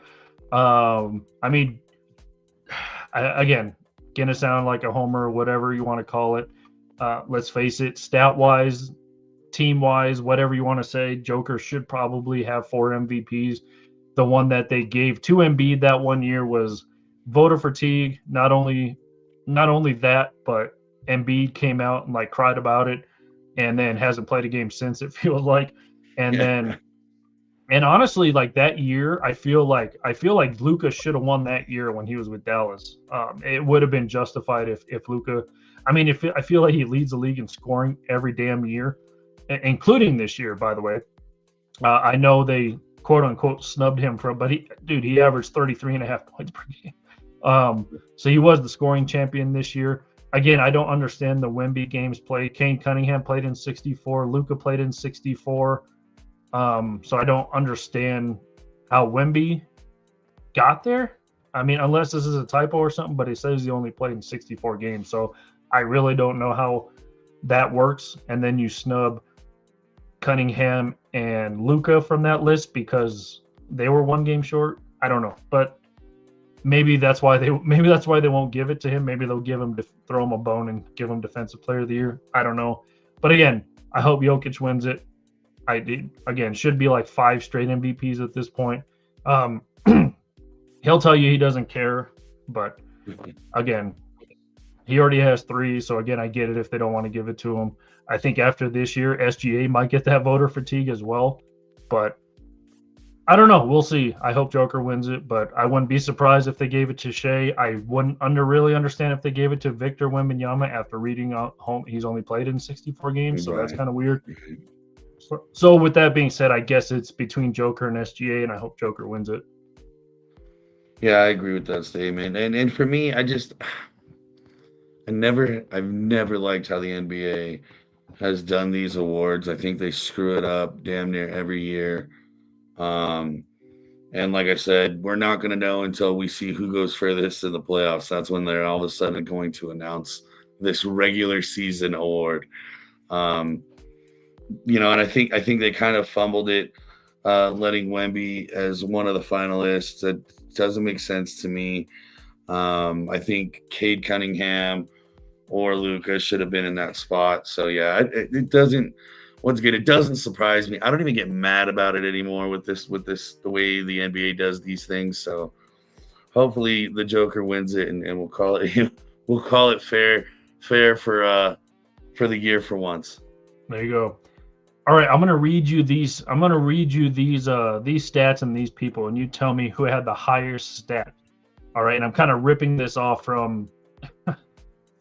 I mean, again, going to sound like a homer, whatever you want to call it. Let's face it, stat-wise, team-wise, whatever you want to say, Joker should probably have 4 MVPs. The one that they gave to Embiid that one year was voter fatigue. Not only that, but Embiid came out and like cried about it, and then hasn't played a game since, it feels like. And then, and honestly, like that year, I feel like Luka should have won that year when he was with Dallas. It would have been justified if Luka. I mean, I feel like he leads the league in scoring every damn year, including this year, by the way. I know they quote unquote snubbed him but he averaged 33.5 points per game. So he was the scoring champion this year. Again, I don't understand the Wemby games played. Cade Cunningham played in 64. Luka played in 64. So I don't understand how Wemby got there. I mean, unless this is a typo or something, but it says he only played in 64 games. So I really don't know how that works. And then you snub Cunningham and Luka from that list because they were 1 game short. I don't know, but maybe that's why they won't give it to him. Maybe they'll give him to throw him a bone and give him Defensive Player of the Year. I don't know, but again, I hope Jokic wins it. Should be like 5 straight MVPs at this point. He'll tell you he doesn't care, but again, he already has 3. So again, I get it if they don't want to give it to him. I think after this year, SGA might get that voter fatigue as well, but I don't know. We'll see. I hope Joker wins it, but I wouldn't be surprised if they gave it to Shai. I wouldn't really understand if they gave it to Victor Wembanyama after reading out home. He's only played in 64 games, so that's kind of weird. So with that being said, I guess it's between Joker and SGA, and I hope Joker wins it. Yeah, I agree with that statement. And for me, I've never liked how the NBA has done these awards. I think they screw it up damn near every year. And like I said, we're not going to know until we see who goes furthest in the playoffs. That's when they're all of a sudden going to announce this regular season award. And I think they kind of fumbled it, letting Wemby as one of the finalists. That doesn't make sense to me. I think Cade Cunningham or Luka should have been in that spot. So yeah, it doesn't. Once again, it doesn't surprise me. I don't even get mad about it anymore with this the way the NBA does these things. So hopefully the Joker wins it, and we'll call it fair for the year for once. There you go. All right, I'm gonna read you these stats and these people, and you tell me who had the highest stat. All right, and I'm kind of ripping this off from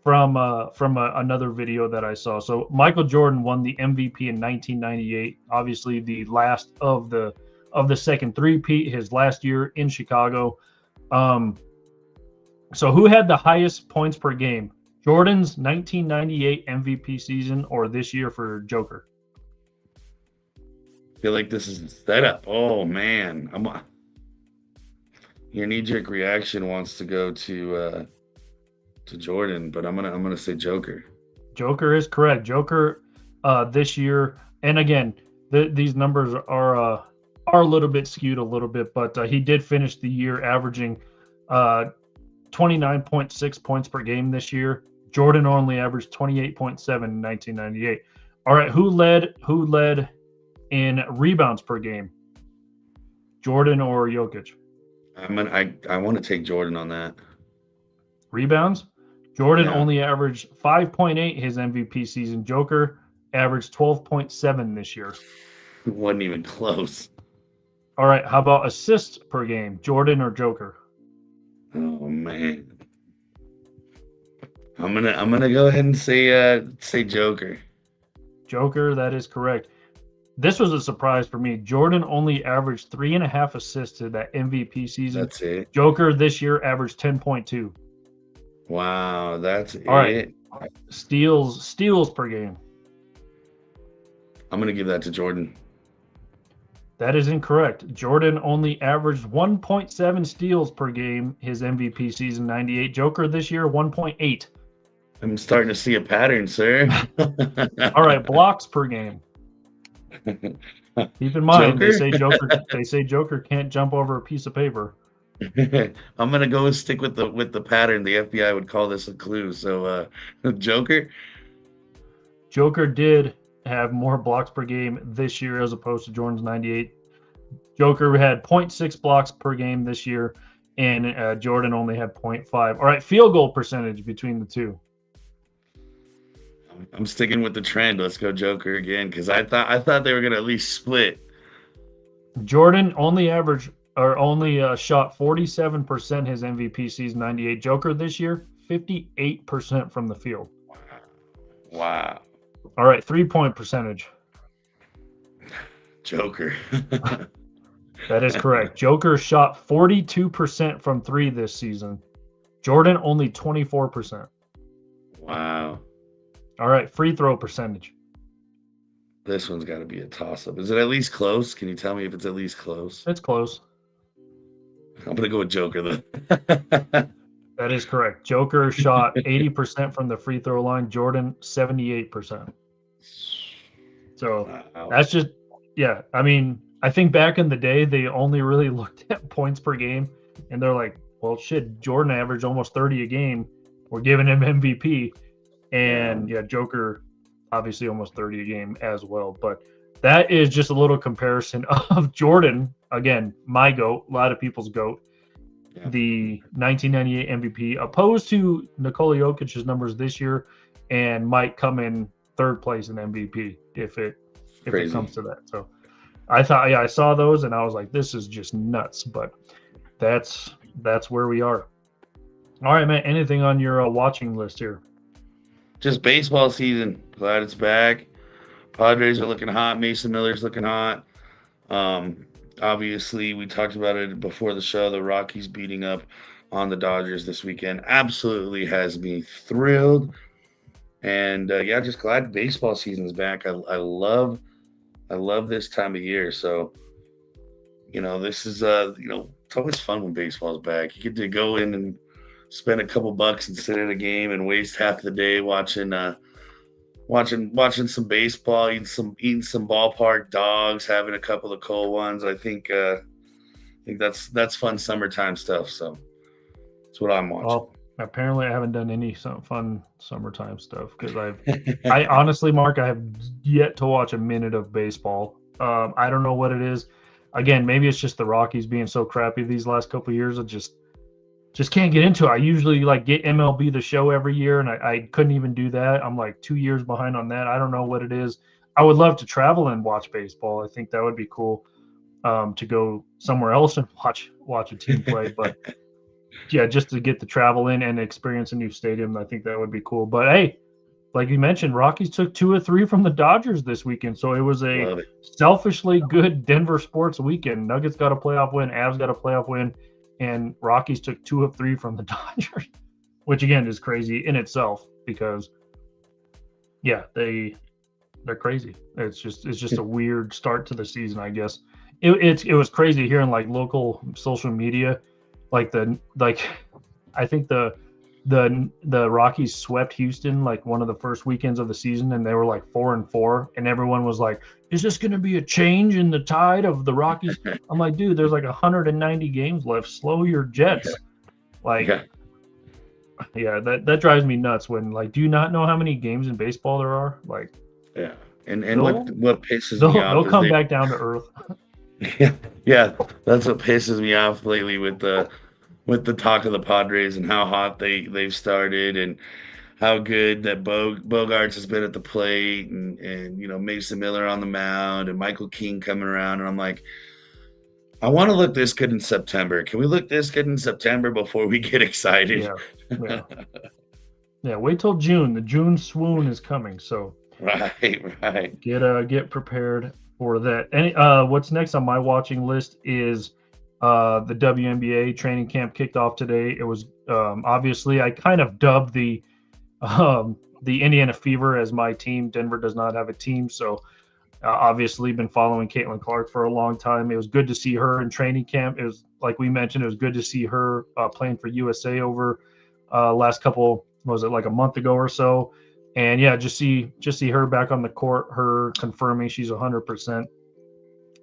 another video that I saw. So Michael Jordan won the MVP in 1998. Obviously, the last of the second three-peat, his last year in Chicago. So who had the highest points per game? Jordan's 1998 MVP season or this year for Joker? I feel like this is a setup. Oh man, your knee-jerk reaction wants to go to Jordan, but I'm gonna say Joker. Joker is correct. Joker this year. And again, these numbers are a little bit skewed a little bit, but he did finish the year averaging 29.6 points per game this year. Jordan only averaged 28.7 in 1998. All right, who led in rebounds per game? Jordan or Jokic? I want to take Jordan on that. Rebounds? Jordan only averaged 5.8 his MVP season. Joker averaged 12.7 this year. It wasn't even close. All right, how about assists per game? Jordan or Joker? Oh man. I'm gonna go ahead and say Joker. Joker, that is correct. This was a surprise for me. Jordan only averaged 3.5 assists to that MVP season. That's it. Joker this year averaged 10.2. Wow, that's All it. Right. Steals per game. I'm gonna give that to Jordan. That is incorrect. Jordan only averaged 1.7 steals per game his MVP season 98. Joker this year 1.8. I'm starting to see a pattern, sir. All right, blocks per game. Keep in mind, they say Joker can't jump over a piece of paper. I'm gonna go stick with the pattern. The FBI would call this a clue. So, Joker did have more blocks per game this year as opposed to Jordan's 98. Joker had 0.6 blocks per game this year, and Jordan only had 0.5. All right, field goal percentage between the two. I'm sticking with the trend. Let's go Joker again, because I thought they were gonna at least split. Jordan only shot 47% his MVP season 98. Joker this year 58% from the field. Wow. All right, 3-point percentage. Joker. That is correct. Joker shot 42% from 3 this season. Jordan only 24%. Wow. All right, free throw percentage. This one's got to be a toss-up. Is it at least close? Can you tell me if it's at least close? It's close. I'm going to go with Joker, then. That is correct. Joker shot 80% from the free throw line. Jordan, 78%. So That's just, yeah. I mean, I think back in the day, they only really looked at points per game, and they're like, well, shit, Jordan averaged almost 30 a game. We're giving him MVP. And, Joker, obviously almost 30 a game as well. But that is just a little comparison of Jordan, again, my GOAT, a lot of people's GOAT, the 1998 MVP, opposed to Nikola Jokic's numbers this year, and might come in third place in MVP if it comes to that. So I thought, I saw those and I was like, this is just nuts. But that's where we are. All right, man. Anything on your watching list here? Just baseball season. Glad it's back. Padres are looking hot. Mason Miller's looking hot. Obviously, we talked about it before the show. The Rockies beating up on the Dodgers this weekend absolutely has me thrilled. And just glad baseball season's back. I love this time of year. So, this is it's always fun when baseball's back. You get to go in and spend a couple bucks and sit in a game and waste half the day watching some baseball, eating some ballpark dogs, having a couple of cold ones. I think that's fun summertime stuff. So that's what I'm watching. Well, apparently I haven't done any fun summertime stuff because I honestly, Mark, I have yet to watch a minute of baseball. I don't know what it is. Again, maybe it's just the Rockies being so crappy these last couple of years. I just can't get into it. I usually get MLB The Show every year, and I couldn't even do that. I'm 2 years behind on that. I don't know what it is. I would love to travel and watch baseball. I think that would be cool to go somewhere else and watch a team play. But yeah, just to get the travel in and experience a new stadium, I think that would be cool. But hey, like you mentioned, Rockies took 2 of 3 from the Dodgers this weekend. So it was a selfishly good Denver sports weekend. Nuggets got a playoff win. Avs got a playoff win. And Rockies took 2 of 3 from the Dodgers, which again is crazy in itself because, they're crazy. It's just a weird start to the season, I guess. It was crazy hearing local social media, I think the the Rockies swept Houston like one of the first weekends of the season, and they were like 4-4, and everyone was like, "Is this going to be a change in the tide of the Rockies?" I'm like, "Dude, there's like 190 games left. Slow your jets." Like, yeah, that drives me nuts. When like, do you not know how many games in baseball there are? Like, yeah, and what pisses me off they'll is come back down to earth. yeah, that's what pisses me off lately with the talk of the Padres and how hot they've started and how good that Bogarts has been at the plate and Mason Miller on the mound and Michael King coming around, and I'm like, I want to look this good in September. Can we look this good in September before we get excited? Yeah. Yeah, wait till June. The June swoon is coming, so right. Get prepared for that. Any what's next on my watching list is the WNBA training camp kicked off today. It was obviously I kind of dubbed the Indiana Fever as my team. Denver does not have a team, so obviously been following Caitlin Clark for a long time. It was good to see her in training camp. It was, like we mentioned, it was good to see her playing for USA over last couple, was it like a month ago or so? And yeah, just see her back on the court, her confirming she's 100%.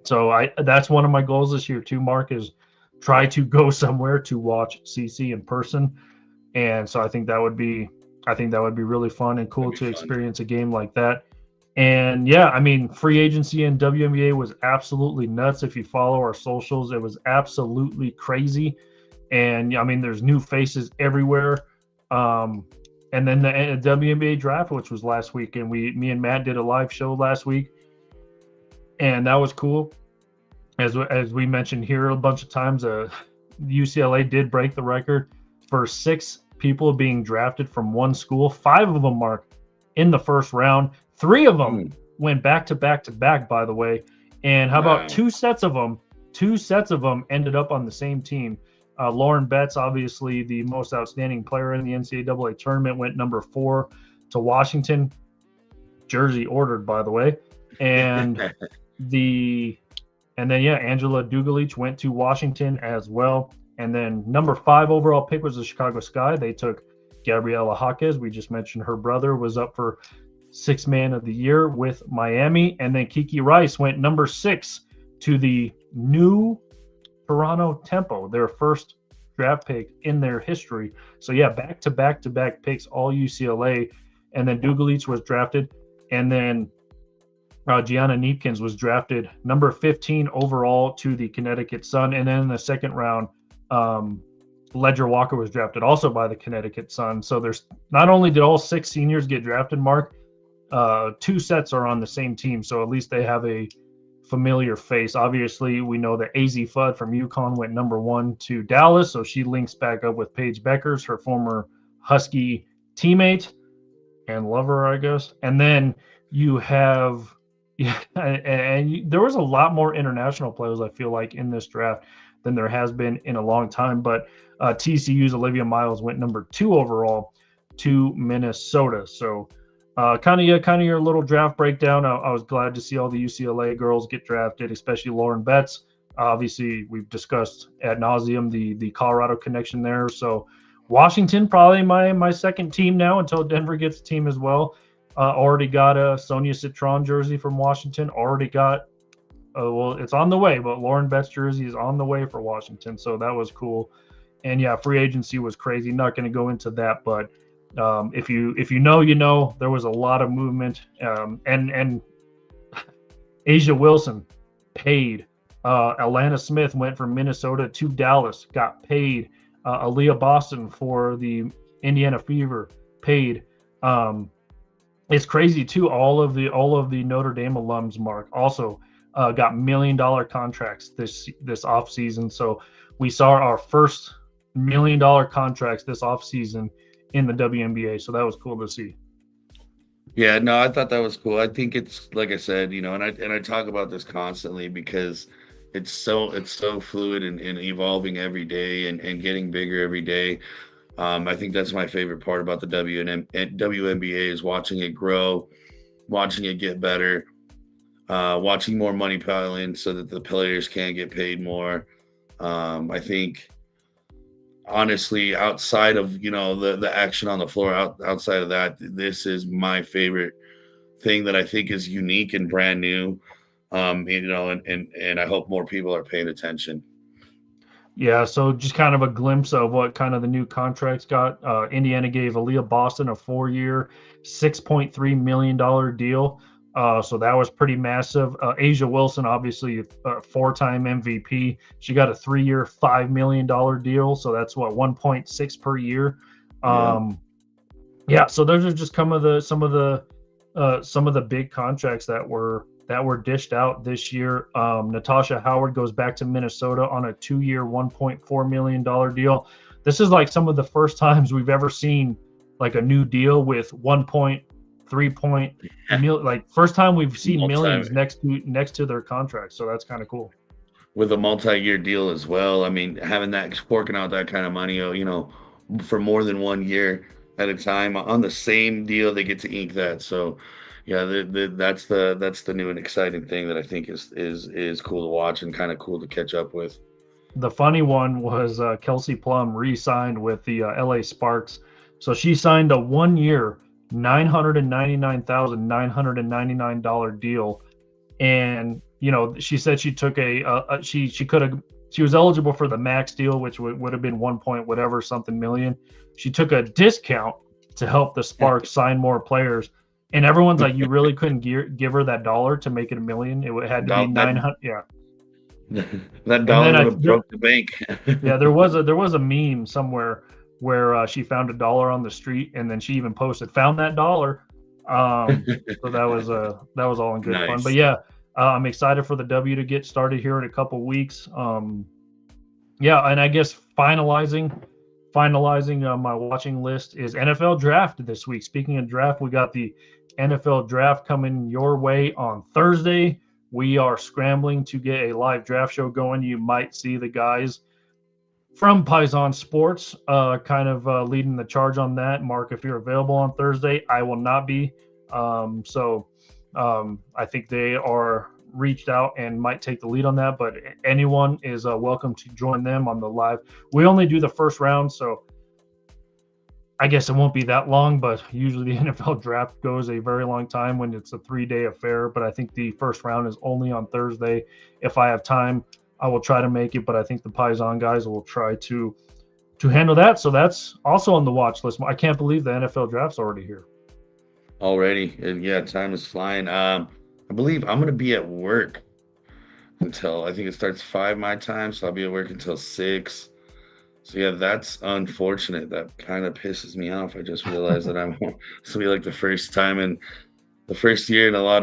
So that's one of my goals this year too, Mark, is try to go somewhere to watch CC in person. And so I think that would be really fun and cool to experience a game like that. And yeah, I mean, free agency in WNBA was absolutely nuts. If you follow our socials, it was absolutely crazy. And I mean, there's new faces everywhere. And then the WNBA draft, which was last week, and me and Matt did a live show last week, and that was cool. As we mentioned here a bunch of times, UCLA did break the record for 6 people being drafted from one school. 5 of them, Mark, in the first round. 3 of them went back to back to back, by the way. And how about 2 sets of them? 2 sets of them ended up on the same team. Lauren Betts, obviously the most outstanding player in the NCAA tournament, went number 4 to Washington. Jersey ordered, by the way. And Angela Dugalich went to Washington as well. And then number 5 overall pick was the Chicago Sky. They took Gabriela Jaquez. We just mentioned her brother was up for 6th man of the year with Miami. And then Kiki Rice went number 6 to the new Toronto Tempo, their first draft pick in their history. So yeah, back to back picks, all UCLA. And then Dugalich was drafted. And then Gianna Neepkins was drafted number 15 overall to the Connecticut Sun. And then in the second round, Ledger Walker was drafted also by the Connecticut Sun. So there's not only did all 6 seniors get drafted, Mark, 2 sets are on the same team. So at least they have a familiar face. Obviously, we know that AZ Fudd from UConn went number 1 to Dallas. So she links back up with Paige Beckers, her former Husky teammate and lover, I guess. And then you have, and there was a lot more international players, I feel like, in this draft than there has been in a long time. But TCU's Olivia Miles went number 2 overall to Minnesota. So kind of your little draft breakdown. I was glad to see all the UCLA girls get drafted, especially Lauren Betts. Obviously, we've discussed ad nauseum the Colorado connection there. So Washington, probably my second team now until Denver gets a team as well. Already got a Sonia Citron jersey from Washington. Already got, well, it's on the way, but Lauren Betts jersey is on the way for Washington. So that was cool. And yeah, free agency was crazy. Not going to go into that, but if you know, there was a lot of movement. And Asia Wilson paid. Alana Smith went from Minnesota to Dallas, got paid. Aaliyah Boston for the Indiana Fever paid. It's crazy too. All of the Notre Dame alums, Mark, also got $1 million contracts this off season. So we saw our first $1 million contracts this off season in the WNBA. So that was cool to see. Yeah, no, I thought that was cool. I think it's, like I said, and I talk about this constantly because it's so fluid and evolving every day and getting bigger every day. I think that's my favorite part about the WNBA is watching it grow, watching it get better, watching more money pile in so that the players can get paid more. I think honestly, outside of the action on the floor, outside of that, this is my favorite thing that I think is unique and brand new. And I hope more people are paying attention. Yeah, so just kind of a glimpse of what kind of the new contracts got. Indiana gave Aaliyah Boston a 4-year, $6.3 million deal. So that was pretty massive. Asia Wilson, obviously a 4-time MVP. She got a 3-year, $5 million deal. So that's what 1.6 per year. Yeah. Yeah. So those are just some of the big contracts that were dished out this year. Natasha Howard goes back to Minnesota on a 2-year, $1.4 million deal. This is like some of the first times we've ever seen like a new deal with 1.3 million. Like first time we've seen millions next to their contracts. So that's kind of cool. With a multi-year deal as well. I mean, having that, forking out that kind of money, for more than 1 year at a time on the same deal, they get to ink that. So yeah, that's the new and exciting thing that I think is cool to watch and kind of cool to catch up with. The funny one was Kelsey Plum re-signed with the LA Sparks. So she signed a 1-year, $999,999 deal, and she said she took she was eligible for the max deal, which would have been 1 point whatever something million. She took a discount to help the Sparks sign more players. And everyone's like, you really couldn't give her that dollar to make it $1 million. It had to be 900. Yeah, that dollar would have broke the bank. Yeah, there was a meme somewhere where she found a dollar on the street, and then she even posted, "Found that dollar." So that was all in good fun. But yeah, I'm excited for the W to get started here in a couple weeks. Yeah, and I guess finalizing my watching list is NFL Draft this week. Speaking of draft, we got the NFL Draft coming your way on Thursday. We are scrambling to get a live draft show going. You might see the guys from Paisan Sports kind of leading the charge on that. Mark, if you're available on Thursday, I will not be. So I think they are reached out and might take the lead on that, but anyone is welcome to join them on the live. We only do the first round, so I guess it won't be that long, but usually the NFL draft goes a very long time when it's a 3-day affair. But I think the first round is only on Thursday. If I have time, I will try to make it, but I think the Paisan guys will try to handle that. So that's also on the watch list. I can't believe the NFL draft's already here. Already. Yeah, time is flying. I believe I'm going to be at work until, I think it starts 5 my time, so I'll be at work until 6. So yeah, that's unfortunate. That kind of pisses me off. I just realized that this will be like the first time in the first year in a long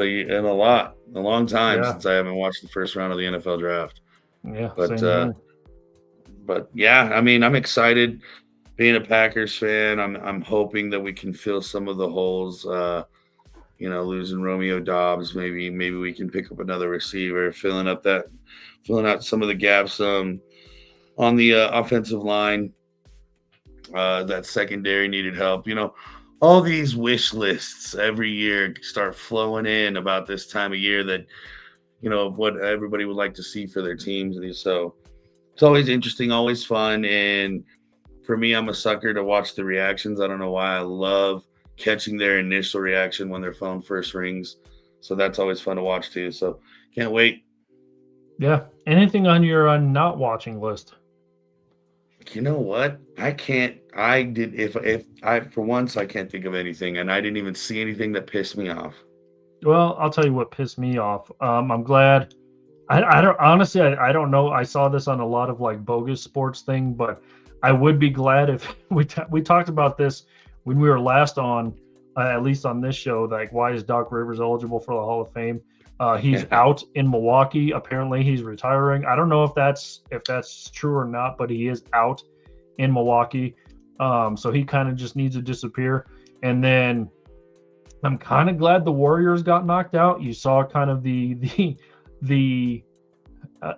time since I haven't watched the first round of the NFL draft. Yeah, but yeah, I mean, I'm excited. Being a Packers fan, I'm hoping that we can fill some of the holes. Losing Romeo Doubs, maybe we can pick up another receiver, filling out some of the gaps on the offensive line. That secondary needed help. All these wish lists every year start flowing in about this time of year that, what everybody would like to see for their teams. And so it's always interesting, always fun. And for me, I'm a sucker to watch the reactions. I don't know why. I love catching their initial reaction when their phone first rings. So that's always fun to watch too. So can't wait. Yeah. Anything on your not watching list? You know what? I can't. I did. If for once, I can't think of anything, and I didn't even see anything that pissed me off. Well, I'll tell you what pissed me off. I'm glad. I don't honestly. I don't know. I saw this on a lot of like bogus sports thing, but I would be glad if we talked about this when we were last on, at least on this show. Like, why is Doc Rivers eligible for the Hall of Fame? He's out in Milwaukee. Apparently, he's retiring. I don't know if that's true or not, but he is out in Milwaukee. So he kind of just needs to disappear. And then I'm kind of glad the Warriors got knocked out. You saw kind of the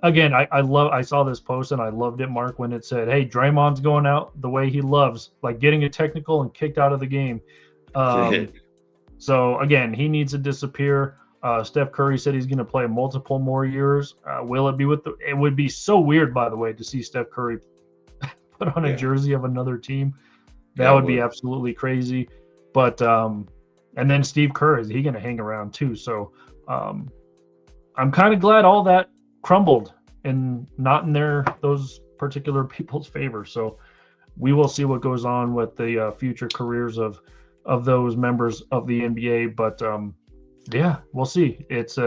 again. I saw this post and I loved it, Mark, when it said, "Hey, Draymond's going out the way he loves, like getting a technical and kicked out of the game." So again, he needs to disappear. Steph Curry said he's going to play multiple more years. Will it be it would be so weird, by the way, to see Steph Curry put on a jersey of another team. That would be absolutely crazy. But and then Steve Kerr, is he going to hang around too? So I'm kind of glad all that crumbled and not in those particular people's favor. So we will see what goes on with the future careers of those members of the NBA. But yeah, we'll see. It's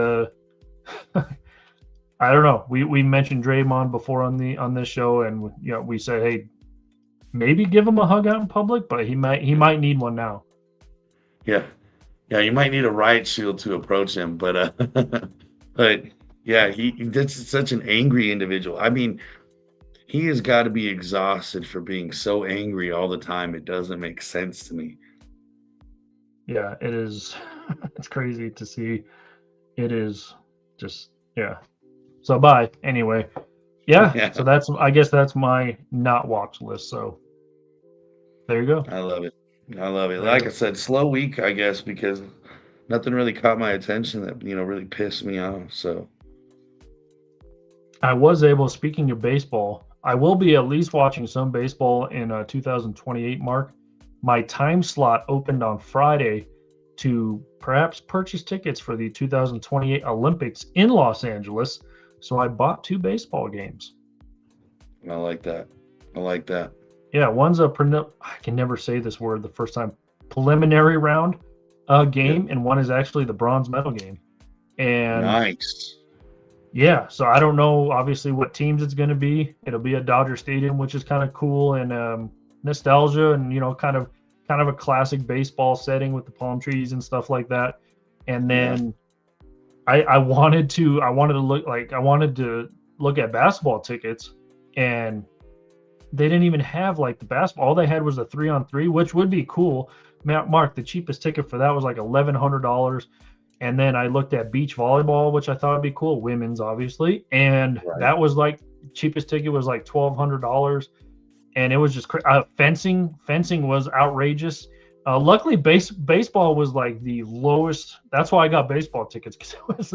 I don't know. We mentioned Draymond before on this show, and we said, hey, maybe give him a hug out in public, but he might need one now. Yeah, you might need a riot shield to approach him, but but yeah, that's such an angry individual. I mean, he has got to be exhausted for being so angry all the time. It doesn't make sense to me. Yeah, it is. It's crazy to see. It is just, yeah. So bye. Anyway, yeah. So I guess that's my not watch list. So there you go. I love it. Like I said, slow week, I guess, because nothing really caught my attention that really pissed me off. So I was able, speaking of baseball, I will be at least watching some baseball in 2028, Mark. My time slot opened on Friday to perhaps purchase tickets for the 2028 Olympics in Los Angeles. So I bought 2 baseball games. I like that. Yeah, one's I can never say this word the first time, preliminary round game, and one is actually the bronze medal game. And nice. Yeah, so I don't know, obviously, what teams it's going to be. It'll be at Dodger Stadium, which is kind of cool, and nostalgia, and kind of a classic baseball setting with the palm trees and stuff like that. And then I wanted to look at basketball tickets, and they didn't even have like the basketball. All they had was a 3-on-3, which would be cool. Mark, the cheapest ticket for that was like $1,100. And then I looked at beach volleyball, which I thought would be cool, women's obviously, and that was like cheapest ticket was like $1,200, and it was just fencing was outrageous. Luckily, baseball was like the lowest. That's why I got baseball tickets, because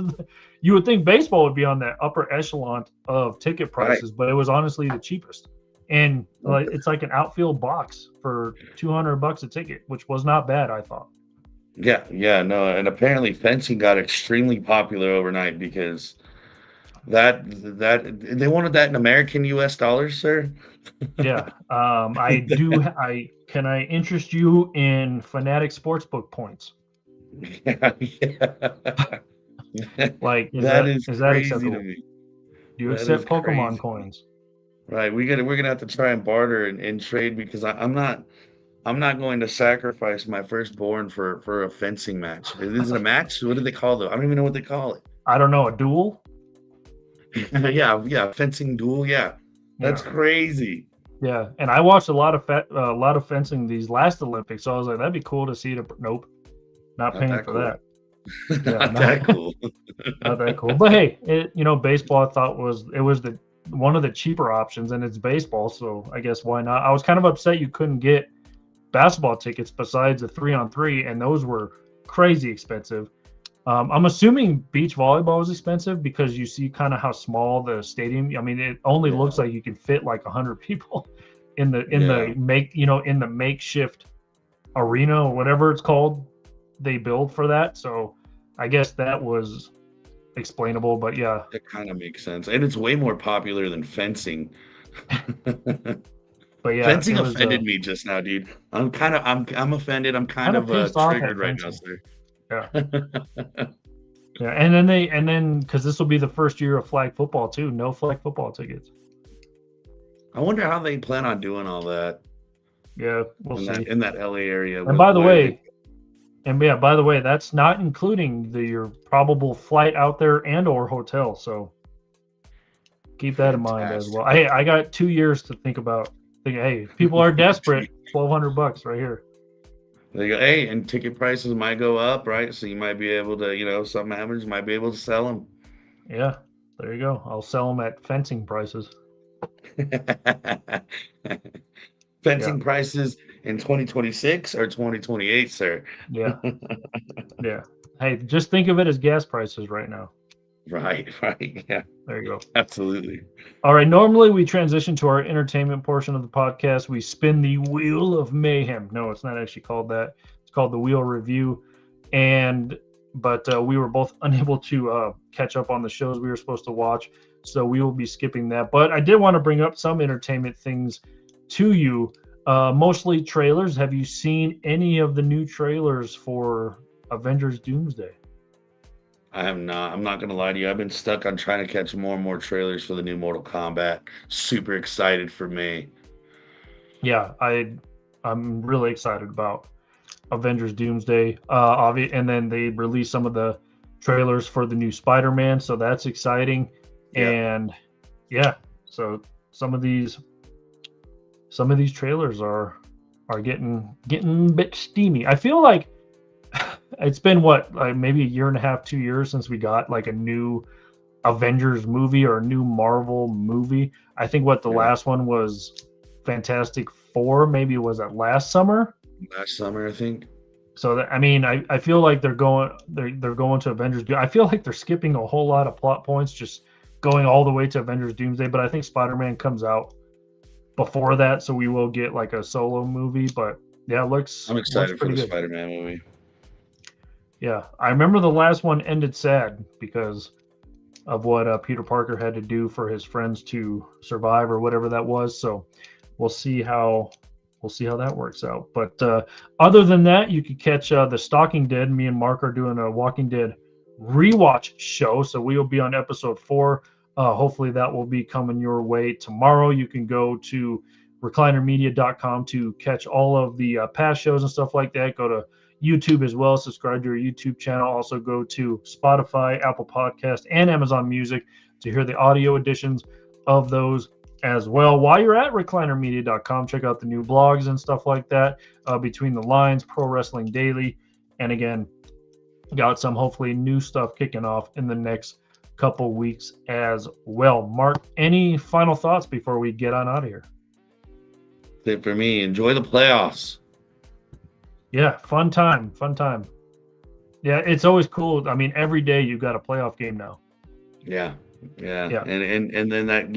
you would think baseball would be on that upper echelon of ticket prices, but it was honestly the cheapest. And it's like an outfield box for $200 a ticket, which was not bad, I thought. Yeah, no, and apparently fencing got extremely popular overnight because that they wanted that in American US dollars, sir. Yeah, can I interest you in Fanatic Sportsbook points? Like, is that acceptable? Do you accept Pokemon coins? Right, we're gonna have to try and barter and trade, because I'm not going to sacrifice my firstborn for a fencing match. Is it a match? What do they call it? I don't even know what they call it. I don't know, a duel? yeah, fencing duel. Yeah, that's crazy. Yeah, and I watched a lot of fencing these last Olympics, so I was like, that'd be cool to see. Nope, not paying for that. Not that cool. Not that cool. But hey, baseball I thought was one of the cheaper options, and it's baseball, so I guess why not? I was kind of upset you couldn't get basketball tickets besides the 3-on-3, and those were crazy expensive. I'm assuming beach volleyball was expensive because you see kind of how small the stadium. I mean, it only looks like you can fit like 100 people in the makeshift arena or whatever it's called they build for that. So I guess that was explainable, but yeah, that kind of makes sense, and it's way more popular than fencing. But yeah, fencing offended me just now, dude. I'm offended. I'm kind of triggered right now, sir. Yeah. Yeah, and then because this will be the first year of flag football too. No flag football tickets. I wonder how they plan on doing all that. Yeah, we'll see. In that LA area. And by the way, that's not including your probable flight out there and/or hotel. So keep that in mind as well. I got 2 years to think about. Hey, people are desperate. $1,200 right here. They go, hey, and ticket prices might go up, right? So you might be able to, something happens, you might be able to sell them. Yeah, there you go. I'll sell them at fencing prices. Fencing prices in 2026 or 2028, sir? Yeah. Yeah. Hey, just think of it as gas prices right now. Right. Yeah. There you go. Absolutely. All right. Normally we transition to our entertainment portion of the podcast. We spin the wheel of mayhem. No, it's not actually called that. It's called the wheel review. But we were both unable to catch up on the shows we were supposed to watch, so we will be skipping that. But I did want to bring up some entertainment things to you, mostly trailers. Have you seen any of the new trailers for Avengers Doomsday? I have not. I'm not going to lie to you. I've been stuck on trying to catch more and more trailers for the new Mortal Kombat. Super excited for me. Yeah, I'm really excited about Avengers Doomsday. And then they released some of the trailers for the new Spider-Man, so that's exciting. Yeah. And yeah, so some of these trailers are getting a bit steamy. I feel like it's been like maybe a year and a half, 2 years since we got like a new Avengers movie or a new Marvel movie. I think the last one was Fantastic Four. Maybe was that last summer? Last summer, I think. So that, I mean, I feel like they're going to Avengers. I feel like they're skipping a whole lot of plot points, just going all the way to Avengers Doomsday. But I think Spider-Man comes out before that, so we will get like a solo movie. But yeah, I'm excited for the Spider-Man movie. Yeah, I remember the last one ended sad because of what Peter Parker had to do for his friends to survive or whatever that was. So we'll see how that works out. But other than that, you could catch The Stalking Dead. Me and Mark are doing a Walking Dead rewatch show, so we will be on episode 4. Hopefully that will be coming your way tomorrow. You can go to reclinermedia.com to catch all of the past shows and stuff like that. Go to YouTube as well. Subscribe to our YouTube channel. Also go to Spotify, Apple Podcast, and Amazon Music to hear the audio editions of those as well. While you're at reclinermedia.com, check out the new blogs and stuff like that. Between the Lines, Pro Wrestling Daily, and again, got some hopefully new stuff kicking off in the next couple weeks as well. Mark, any final thoughts before we get on out of here? That's it for me. Enjoy the playoffs. Yeah, fun time. Yeah, it's always cool. I mean, every day you've got a playoff game now. Yeah. And then that,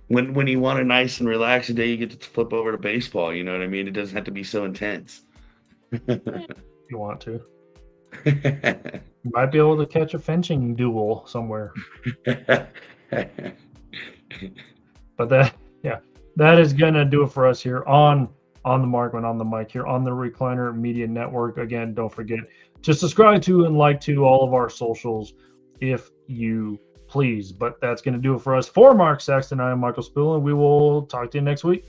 when you want a nice and relaxed day, you get to flip over to baseball. You know what I mean? It doesn't have to be so intense. If you want to. You might be able to catch a fencing duel somewhere. But that is going to do it for us here on the Markman on the mic here on the Recliner Media Network. Again, don't forget to subscribe to and like to all of our socials if you please. But that's going to do it for us. For Mark Saxton, I am Michael Spill, and we will talk to you next week.